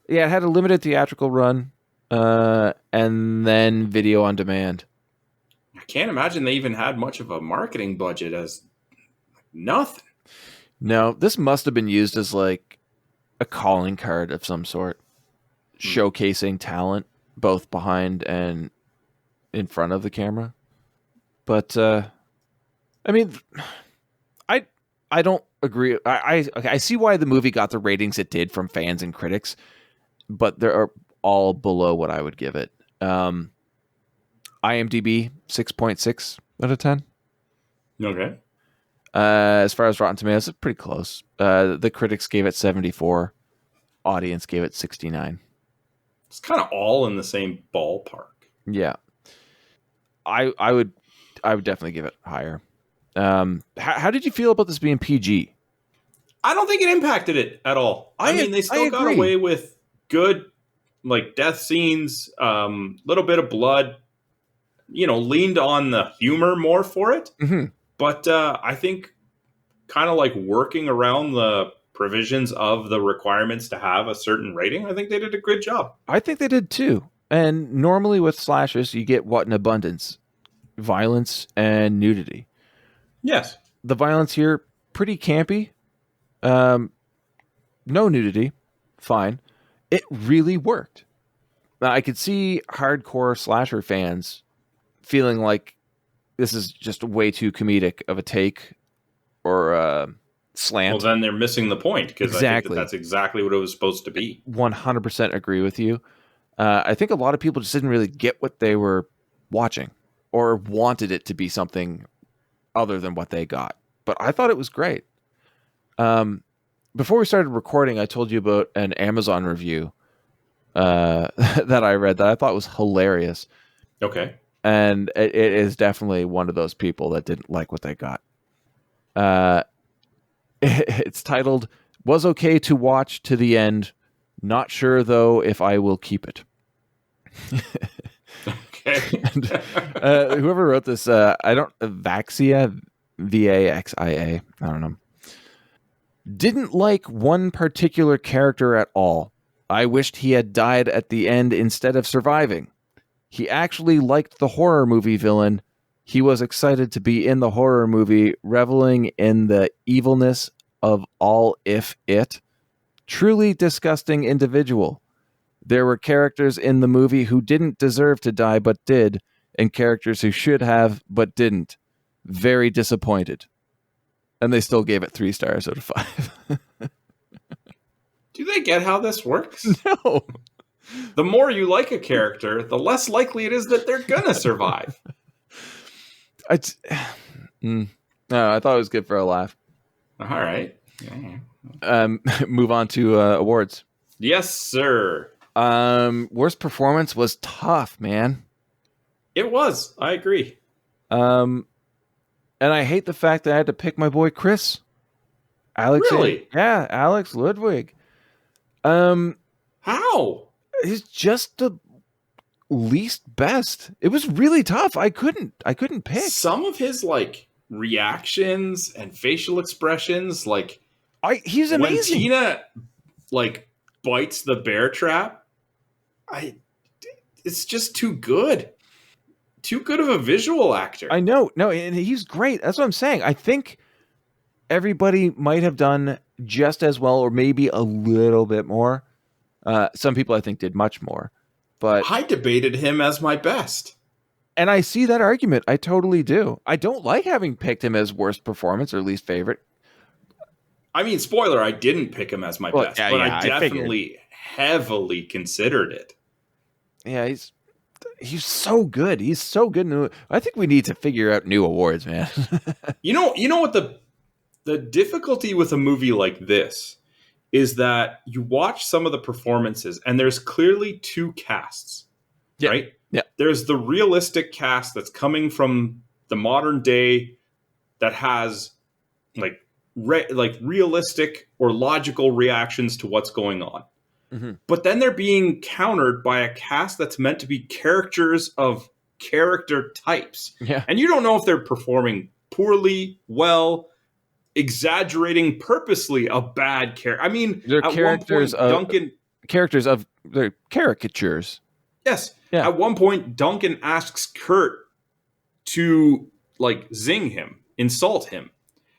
Speaker 7: Yeah, it had a limited theatrical run and then video on demand.
Speaker 6: I can't imagine they even had much of a marketing budget as nothing.
Speaker 7: No, this must have been used as like a calling card of some sort, showcasing talent both behind and in front of the camera. But I mean, I don't agree. I see why the movie got the ratings it did from fans and critics, but they're all below what I would give it. IMDb 6.6 out of 10.
Speaker 6: Okay.
Speaker 7: As far as Rotten Tomatoes, it's pretty close. The critics gave it 74. Audience gave it 69.
Speaker 6: It's kind of all in the same ballpark.
Speaker 7: Yeah. I would definitely give it higher. How did you feel about this being PG?
Speaker 6: I don't think it impacted it at all. I mean, they still got away with good, like, death scenes, little bit of blood. leaned on the humor more for it.
Speaker 7: Mm-hmm.
Speaker 6: But I think kind of like working around the provisions of the requirements to have a certain rating, I think they did a good job.
Speaker 7: I think they did too. And normally with slashers, you get what in abundance? Violence and nudity.
Speaker 6: Yes.
Speaker 7: The violence here, pretty campy. No nudity. Fine. It really worked. Now, I could see hardcore slasher fans feeling like this is just way too comedic of a take or slant.
Speaker 6: Well, then they're missing the point, because I think that's exactly what it was supposed to be.
Speaker 7: 100% agree with you. I think a lot of people just didn't really get what they were watching or wanted it to be something other than what they got. But I thought it was great. Before we started recording, I told you about an Amazon review that I read that I thought was hilarious.
Speaker 6: Okay.
Speaker 7: And it is definitely one of those people that didn't like what they got. It's titled, "Was okay to watch to the end. Not sure, though, if I will keep it."
Speaker 6: Okay.
Speaker 7: And, whoever wrote this, Vaxia, Vaxia, I don't know. Didn't like one particular character at all. I wished he had died at the end instead of surviving. He actually liked the horror movie villain. He was excited to be in the horror movie, reveling in the evilness of all if it. Truly disgusting individual. There were characters in the movie who didn't deserve to die but did, and characters who should have but didn't. Very disappointed. And they still gave it 3 stars out of 5.
Speaker 6: Do they get how this works?
Speaker 7: No.
Speaker 6: The more you like a character, the less likely it is that they're gonna survive.
Speaker 7: No, I thought it was good for a laugh.
Speaker 6: All right. Yeah.
Speaker 7: Move on to awards.
Speaker 6: Yes, sir.
Speaker 7: Worst performance was tough, man.
Speaker 6: It was. I agree.
Speaker 7: And I hate the fact that I had to pick my boy Chris. Alex.
Speaker 6: Really?
Speaker 7: Yeah, Alex Ludwig.
Speaker 6: How?
Speaker 7: He's just the least best. It was really tough. I couldn't pick.
Speaker 6: Some of his reactions and facial expressions,
Speaker 7: he's amazing.
Speaker 6: When Tina bites the bear trap, it's just too good. Too good of a visual actor.
Speaker 7: I know. No, and he's great. That's what I'm saying. I think everybody might have done just as well or maybe a little bit more. Some people I think did much more. But
Speaker 6: I debated him as my best.
Speaker 7: And I see that argument. I totally do. I don't like having picked him as worst performance or least favorite.
Speaker 6: I mean, spoiler, I didn't pick him as my best, but I definitely heavily considered it.
Speaker 7: Yeah, he's so good. He's so good. I think we need to figure out new awards, man.
Speaker 6: You know what the difficulty with a movie like this is that you watch some of the performances and there's clearly 2 casts, right?
Speaker 7: Yeah.
Speaker 6: There's the realistic cast that's coming from the modern day that has realistic or logical reactions to what's going on. Mm-hmm. But then they're being countered by a cast that's meant to be characters of character types.
Speaker 7: Yeah.
Speaker 6: And you don't know if they're performing poorly, well, exaggerating purposely a bad character. I mean,
Speaker 7: they're characters of they're caricatures.
Speaker 6: Yes.
Speaker 7: Yeah.
Speaker 6: At one point, Duncan asks Kurt to zing him, insult him.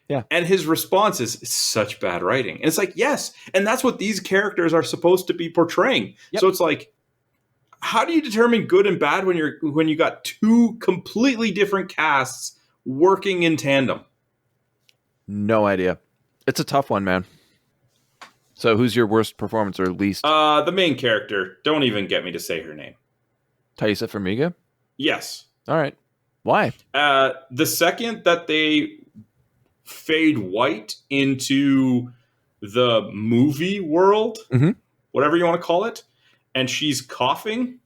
Speaker 7: Yeah.
Speaker 6: And his response is such bad writing. And it's yes. And that's what these characters are supposed to be portraying. Yep. So it's how do you determine good and bad when you got 2 completely different casts working in tandem?
Speaker 7: No idea. It's a tough one, man. So who's your worst performance or least?
Speaker 6: The main character. Don't even get me to say her name.
Speaker 7: Taissa Farmiga?
Speaker 6: Yes.
Speaker 7: All right. Why?
Speaker 6: The second that they fade white into the movie world,
Speaker 7: mm-hmm.
Speaker 6: whatever you want to call it, and she's coughing,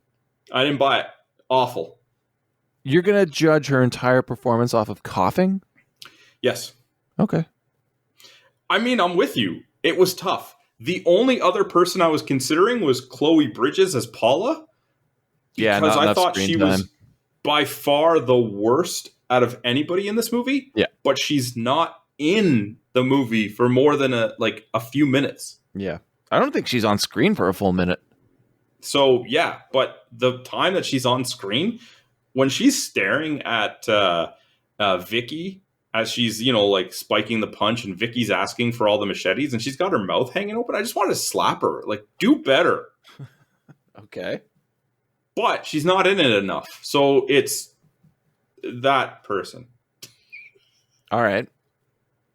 Speaker 6: I didn't buy it. Awful.
Speaker 7: You're going to judge her entire performance off of coughing?
Speaker 6: Yes.
Speaker 7: Okay.
Speaker 6: I mean, I'm with you. It was tough. The only other person I was considering was Chloe Bridges as Paula.
Speaker 7: Yeah,
Speaker 6: because I thought she was by far the worst out of anybody in this movie.
Speaker 7: Yeah.
Speaker 6: But she's not in the movie for more than a few minutes.
Speaker 7: Yeah. I don't think she's on screen for a full minute.
Speaker 6: So, yeah, but the time that she's on screen, when she's staring at Vicky as she's, spiking the punch and Vicky's asking for all the machetes and she's got her mouth hanging open, I just want to slap her. Like, do better.
Speaker 7: Okay.
Speaker 6: But she's not in it enough. So it's that person.
Speaker 7: All right.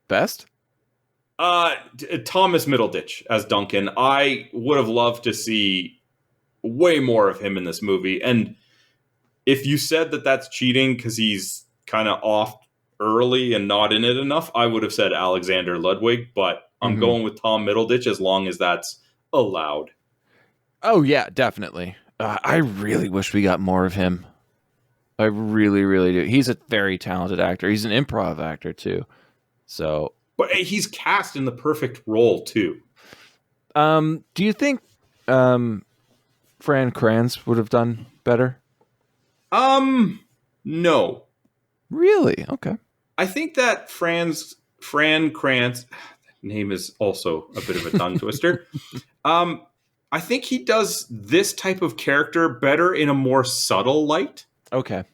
Speaker 7: Best?
Speaker 6: Thomas Middleditch as Duncan. I would have loved to see way more of him in this movie. And if you said that that's cheating because he's kind of off early and not in it enough, I would have said Alexander Ludwig, but I'm going with Tom Middleditch as long as that's allowed.
Speaker 7: Oh, yeah, definitely. I really wish we got more of him. I really, really do. He's a very talented actor. He's an improv actor, too. So,
Speaker 6: but hey, he's cast in the perfect role, too.
Speaker 7: Do you think Fran Kranz would have done better?
Speaker 6: No.
Speaker 7: Really? Okay.
Speaker 6: I think that Fran Kranz, name is also a bit of a tongue twister. I think he does this type of character better in a more subtle light.
Speaker 7: Okay.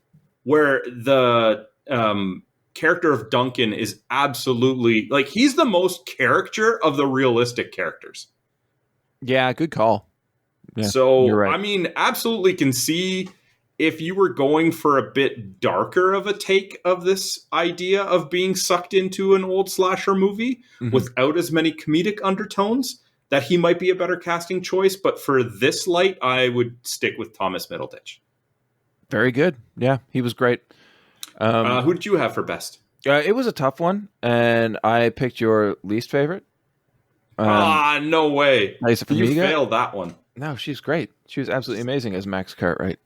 Speaker 6: Where the character of Duncan is absolutely, he's the most caricature of the realistic characters.
Speaker 7: Yeah, good call. Yeah,
Speaker 6: so,
Speaker 7: you're right.
Speaker 6: I mean, absolutely can see if you were going for a bit darker of a take of this idea of being sucked into an old slasher movie without as many comedic undertones, that he might be a better casting choice. But for this light, I would stick with Thomas Middleditch.
Speaker 7: Very good. Yeah, he was great.
Speaker 6: Who did you have for best?
Speaker 7: It was a tough one, and I picked your least favorite.
Speaker 6: No way.
Speaker 7: Taissa Farmiga.
Speaker 6: You failed that one.
Speaker 7: No, she's great. She was absolutely amazing as Max Cartwright.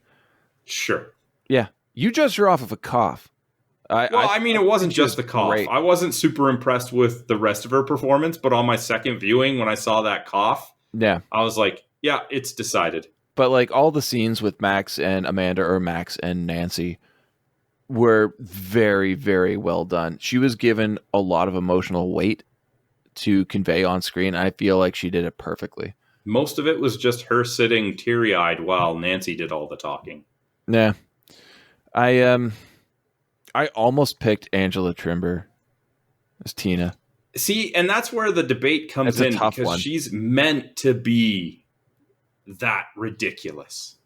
Speaker 6: Sure.
Speaker 7: Yeah. You judged her off of a cough.
Speaker 6: It wasn't just the cough.
Speaker 7: Great.
Speaker 6: I wasn't super impressed with the rest of her performance, but on my second viewing, when I saw that cough,
Speaker 7: yeah,
Speaker 6: I was like, yeah, it's decided.
Speaker 7: But all the scenes with Max and Amanda or Max and Nancy were very, very well done. She was given a lot of emotional weight to convey on screen. I feel like she did it perfectly.
Speaker 6: Most of it was just her sitting teary-eyed while Nancy did all the talking.
Speaker 7: Yeah. I almost picked Angela Trimber as Tina.
Speaker 6: See, and that's where the debate comes in, because she's meant to be that ridiculous.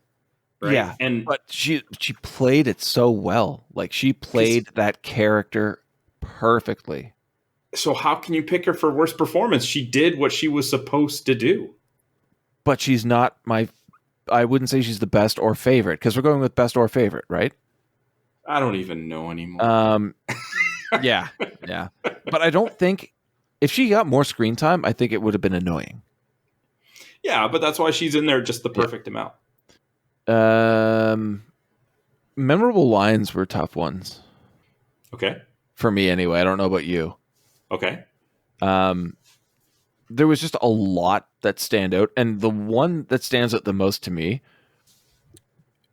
Speaker 6: Right?
Speaker 7: Yeah, but she played it so well. She played that character perfectly.
Speaker 6: So how can you pick her for worst performance? She did what she was supposed to do.
Speaker 7: But she's not I wouldn't say she's the best or favorite, because we're going with best or favorite, right?
Speaker 6: I don't even know anymore.
Speaker 7: Yeah. But I don't think, if she got more screen time, I think it would have been annoying.
Speaker 6: Yeah, but that's why she's in there just the perfect amount.
Speaker 7: Memorable lines were tough ones.
Speaker 6: Okay.
Speaker 7: For me, anyway. I don't know about you.
Speaker 6: Okay.
Speaker 7: There was just a lot that stand out, and the one that stands out the most to me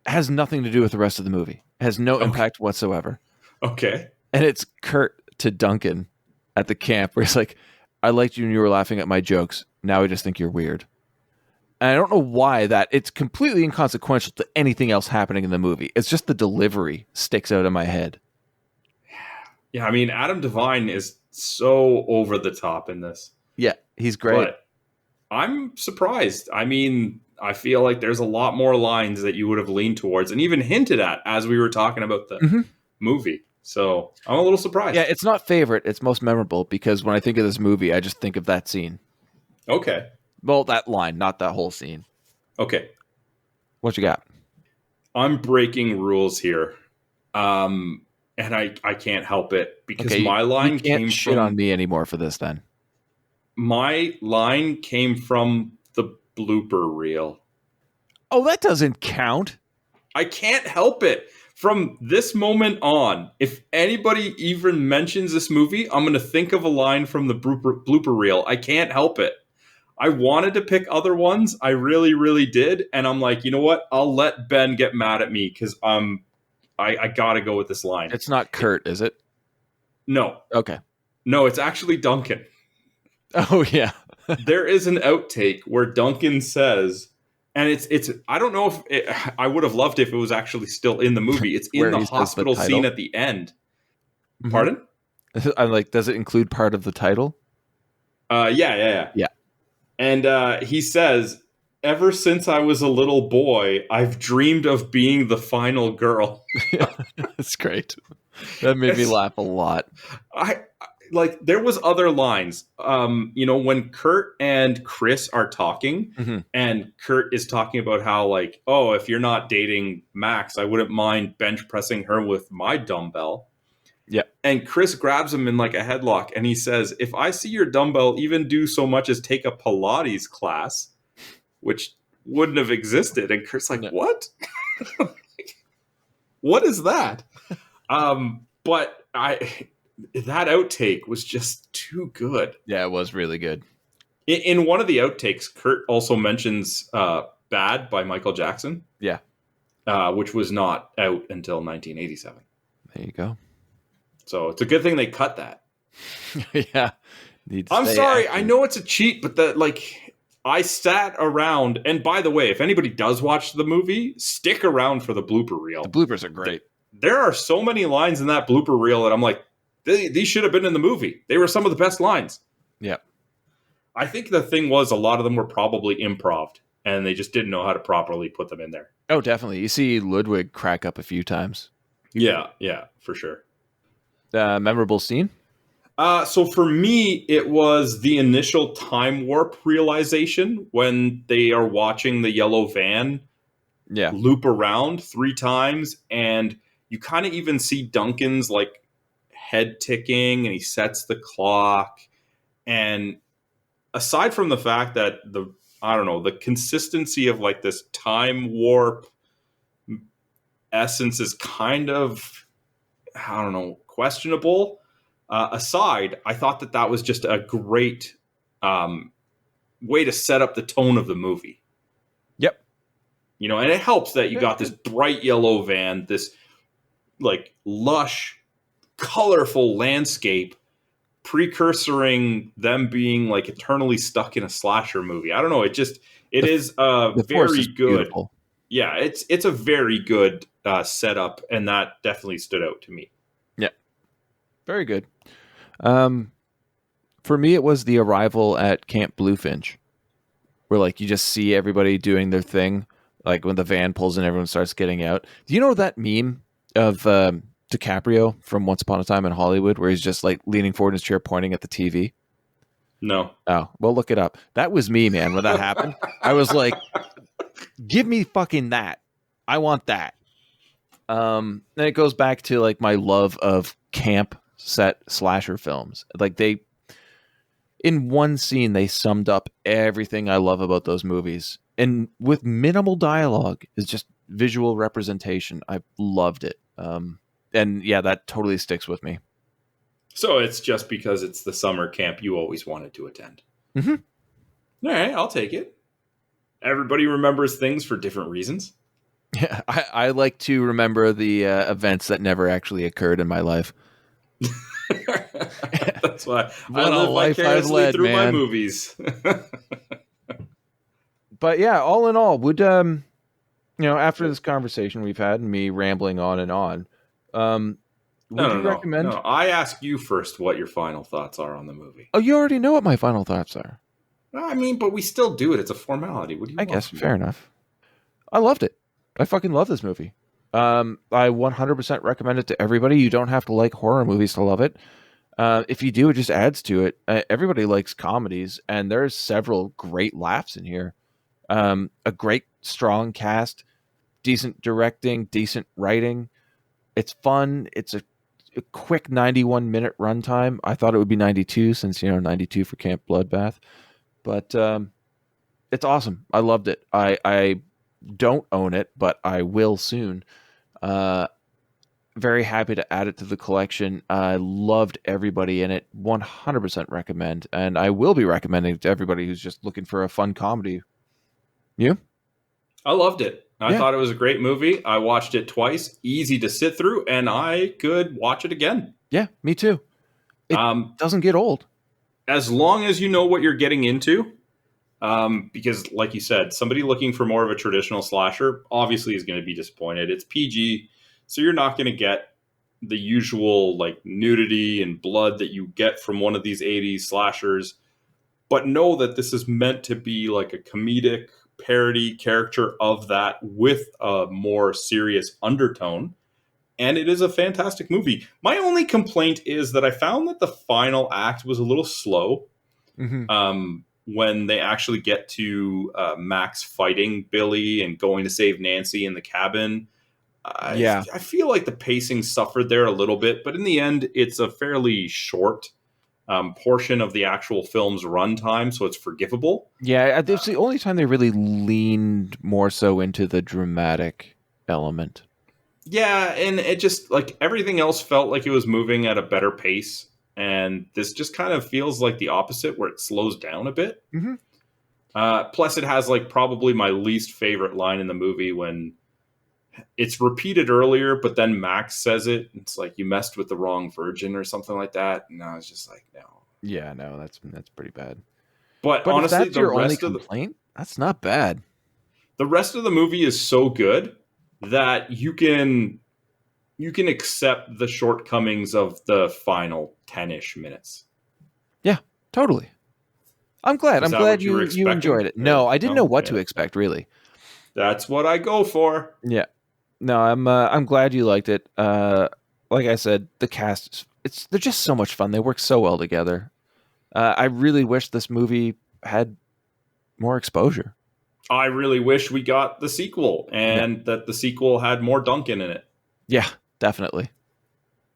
Speaker 7: has nothing to do with the rest of the movie. It has no impact whatsoever.
Speaker 6: Okay.
Speaker 7: And it's Kurt to Duncan at the camp, where he's like, I liked you when you were laughing at my jokes. Now I just think you're weird. And I don't know why it's completely inconsequential to anything else happening in the movie. It's just the delivery sticks out in my head.
Speaker 6: Yeah, I mean, Adam Devine is so over the top in this.
Speaker 7: Yeah, he's great.
Speaker 6: But I'm surprised. I mean, I feel like there's a lot more lines that you would have leaned towards and even hinted at as we were talking about the movie. So I'm a little surprised.
Speaker 7: Yeah, it's not favorite. It's most memorable, because when I think of this movie, I just think of that scene.
Speaker 6: Okay.
Speaker 7: Well, that line, not that whole scene.
Speaker 6: Okay.
Speaker 7: What you got?
Speaker 6: I'm breaking rules here. And I can't help it, because my line came
Speaker 7: shit on me anymore for this then.
Speaker 6: My line came from the blooper reel.
Speaker 7: Oh, that doesn't count.
Speaker 6: I can't help it. From this moment on, if anybody even mentions this movie, I'm going to think of a line from the blooper reel. I can't help it. I wanted to pick other ones. I really, really did. And I'm like, you know what? I'll let Ben get mad at me, because I I gotta go with this line.
Speaker 7: It's not Kurt, is it?
Speaker 6: No.
Speaker 7: Okay.
Speaker 6: No, it's actually Duncan.
Speaker 7: Oh, yeah.
Speaker 6: There is an outtake where Duncan says, and it's I don't know if I would have loved if it was actually still in the movie. It's in the hospital scene at the end. Mm-hmm. Pardon?
Speaker 7: I'm like, does it include part of the title?
Speaker 6: Yeah. And he says, ever since I was a little boy, I've dreamed of being the final girl.
Speaker 7: That's great. That made me laugh a lot.
Speaker 6: There was other lines, when Kurt and Chris are talking, and Kurt is talking about how, like, oh, if you're not dating Max, I wouldn't mind bench pressing her with my dumbbell.
Speaker 7: Yeah.
Speaker 6: And Chris grabs him in like a headlock, and he says, if I see your dumbbell even do so much as take a Pilates class, which wouldn't have existed. And Kurt's like, what? What is that? But that outtake was just too good.
Speaker 7: Yeah, it was really good.
Speaker 6: In one of the outtakes, Kurt also mentions Bad by Michael Jackson.
Speaker 7: Yeah.
Speaker 6: Which was not out until 1987.
Speaker 7: There you go.
Speaker 6: So it's a good thing they cut that.
Speaker 7: Yeah.
Speaker 6: I'm sorry. I know it's a cheat, but I sat around. And by the way, if anybody does watch the movie, stick around for the blooper reel.
Speaker 7: The bloopers are great.
Speaker 6: There are so many lines in that blooper reel that I'm like, these should have been in the movie. They were some of the best lines.
Speaker 7: Yeah.
Speaker 6: I think the thing was a lot of them were probably improv, and they just didn't know how to properly put them in there.
Speaker 7: Oh, definitely. You see Ludwig crack up a few times.
Speaker 6: Yeah, for sure.
Speaker 7: Memorable scene?
Speaker 6: So for me, it was the initial time warp realization when they are watching the yellow van loop around 3 times, and you kind of even see Duncan's like head ticking, and he sets the clock. And aside from the fact that the consistency of like this time warp essence is kind of, questionable. Aside, I thought that was just a great way to set up the tone of the movie.
Speaker 7: Yep.
Speaker 6: And it helps that you got this bright yellow van, this like lush, colorful landscape, precursoring them being like eternally stuck in a slasher movie. I don't know. It is very good. Beautiful. Yeah, it's a very good setup, and that definitely stood out to me.
Speaker 7: Yeah, very good. For me, it was the arrival at Camp Bluefinch, where like you just see everybody doing their thing, like when the van pulls in, everyone starts getting out. Do you know that meme of DiCaprio from Once Upon a Time in Hollywood, where he's just like leaning forward in his chair, pointing at the TV?
Speaker 6: No.
Speaker 7: Oh, well, look it up. That was me, man. When that happened, I was like, give me fucking that. I want that. And it goes back to like my love of camp set slasher films. Like in one scene, they summed up everything I love about those movies. And with minimal dialogue, is just visual representation. I loved it. And yeah, that totally sticks with me.
Speaker 6: So it's just because it's the summer camp you always wanted to attend.
Speaker 7: Mm-hmm.
Speaker 6: All right, I'll take it. Everybody remembers things for different reasons.
Speaker 7: Yeah, I like to remember the events that never actually occurred in my life.
Speaker 6: That's why I live vicariously through my movies.
Speaker 7: But yeah, all in all, would after this conversation we've had and me rambling on and on, would you recommend?
Speaker 6: No, I ask you first what your final thoughts are on the movie.
Speaker 7: Oh, you already know what my final thoughts are.
Speaker 6: I mean, but we still do it. It's a formality. What do you?
Speaker 7: I guess fair enough. I loved it. I fucking love this movie. I 100% recommend it to everybody. You don't have to like horror movies to love it. If you do, it just adds to it. Everybody likes comedies, and there's several great laughs in here. A great, strong cast, decent directing, decent writing. It's fun. It's a quick 91-minute runtime. I thought it would be 92 since, 92 for Camp Bloodbath. But it's awesome. I loved it. I don't own it, but I will soon. Very happy to add it to the collection. I loved everybody in it. 100% recommend. And I will be recommending it to everybody who's just looking for a fun comedy. You?
Speaker 6: I loved it. I thought it was a great movie. I watched it twice, easy to sit through, and I could watch it again.
Speaker 7: Yeah, me too. It doesn't get old.
Speaker 6: As long as you know what you're getting into, because like you said, somebody looking for more of a traditional slasher obviously is going to be disappointed. It's PG, so you're not going to get the usual like nudity and blood that you get from one of these 80s slashers. But know that this is meant to be like a comedic parody character of that with a more serious undertone. And it is a fantastic movie. My only complaint is that I found that the final act was a little slow. When they actually get to Max fighting Billy and going to save Nancy in the cabin. I feel like the pacing suffered there a little bit, but in the end, it's a fairly short portion of the actual film's runtime, so it's forgivable.
Speaker 7: Yeah, it's the only time they really leaned more so into the dramatic element.
Speaker 6: Yeah, and it just, like, everything else felt like it was moving at a better pace, and this just kind of feels like the opposite, where it slows down a bit. Plus, it has, like, probably my least favorite line in the movie when it's repeated earlier, but then Max says it. It's like, you messed with the wrong virgin or something like that. And I was just like, no.
Speaker 7: Yeah, no, that's pretty bad.
Speaker 6: But
Speaker 7: if
Speaker 6: honestly,
Speaker 7: that's your only complaint, that's not bad.
Speaker 6: The rest of the movie is so good that you can accept the shortcomings of the final 10-ish minutes.
Speaker 7: Yeah, totally. I'm glad. I'm glad you enjoyed it. No, I didn't know what to expect, really.
Speaker 6: That's what I go for.
Speaker 7: Yeah. No, I'm glad you liked it. Like I said, the cast, they're just so much fun. They work so well together. I really wish this movie had more exposure.
Speaker 6: I really wish we got the sequel and that the sequel had more Duncan in it.
Speaker 7: Yeah, definitely.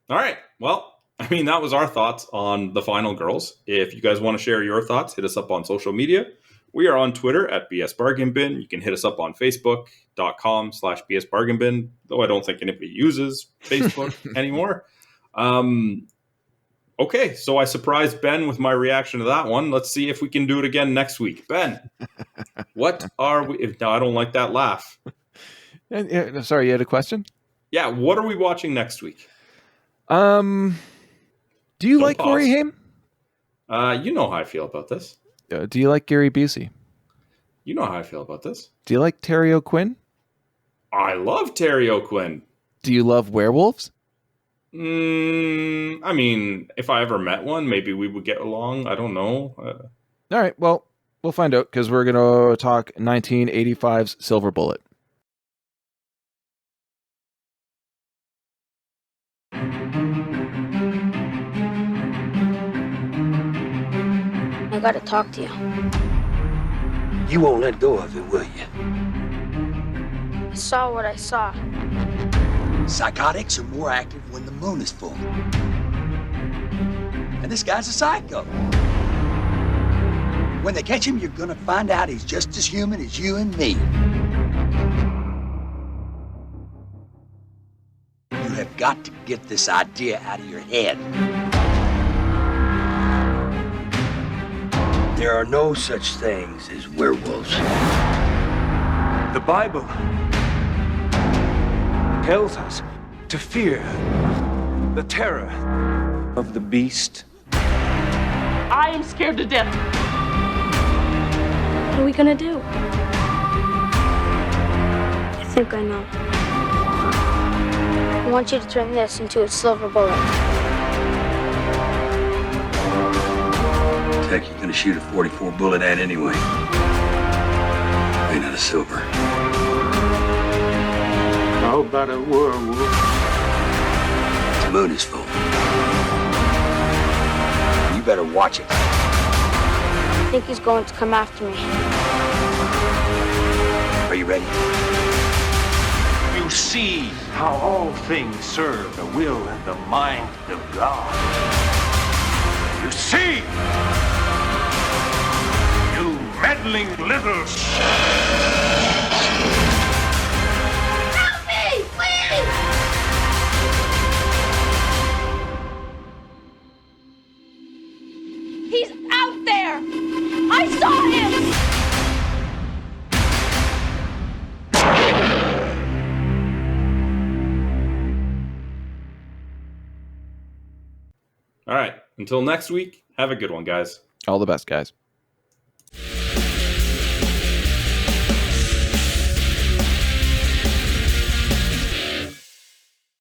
Speaker 6: All right. Well, I mean, that was our thoughts on The Final Girls. If you guys want to share your thoughts, hit us up on social media. We are on Twitter at BS Bargain Bin. You can hit us up on Facebook.com/BS Bargain Bin, though I don't think anybody uses Facebook anymore. Okay, so I surprised Ben with my reaction to that one. Let's see if we can do it again next week. Ben, what are we... No, I don't like that laugh.
Speaker 7: Sorry, you had a question?
Speaker 6: Yeah, what are we watching next week?
Speaker 7: Do you like Corey Haim?
Speaker 6: You know how I feel about this.
Speaker 7: Do you like Gary Busey?
Speaker 6: You know how I feel about this.
Speaker 7: Do you like Terry O'Quinn?
Speaker 6: I love Terry O'Quinn.
Speaker 7: Do you love werewolves?
Speaker 6: I mean, if I ever met one, maybe we would get along. I don't know.
Speaker 7: All right, well, we'll find out because we're going to talk 1985's Silver Bullet.
Speaker 3: I gotta talk to you.
Speaker 1: You won't let go of it, will you?
Speaker 3: I saw what I saw.
Speaker 8: Psychotics are more active when the moon is full. And this guy's a psycho. When they catch him, you're gonna find out he's just as human as you and me. You have got to get this idea out of your head.
Speaker 1: There are no such things as werewolves.
Speaker 5: The Bible tells us to fear the terror of the beast.
Speaker 9: I am scared to death.
Speaker 3: What are we gonna do? I think I know. I want you to turn this into a silver bullet.
Speaker 1: Heck, you're gonna shoot a 44 bullet at anyway. Ain't not a silver.
Speaker 5: How about a werewolf?
Speaker 1: The moon is full.
Speaker 8: You better watch it.
Speaker 3: I think he's going to come after me.
Speaker 8: Are you ready?
Speaker 5: You see how all things serve the will and the mind of God. You see? You meddling little...
Speaker 3: Help me, please! He's out there! I saw him!
Speaker 6: All right. Until next week, have a good one, guys.
Speaker 7: All the best, guys.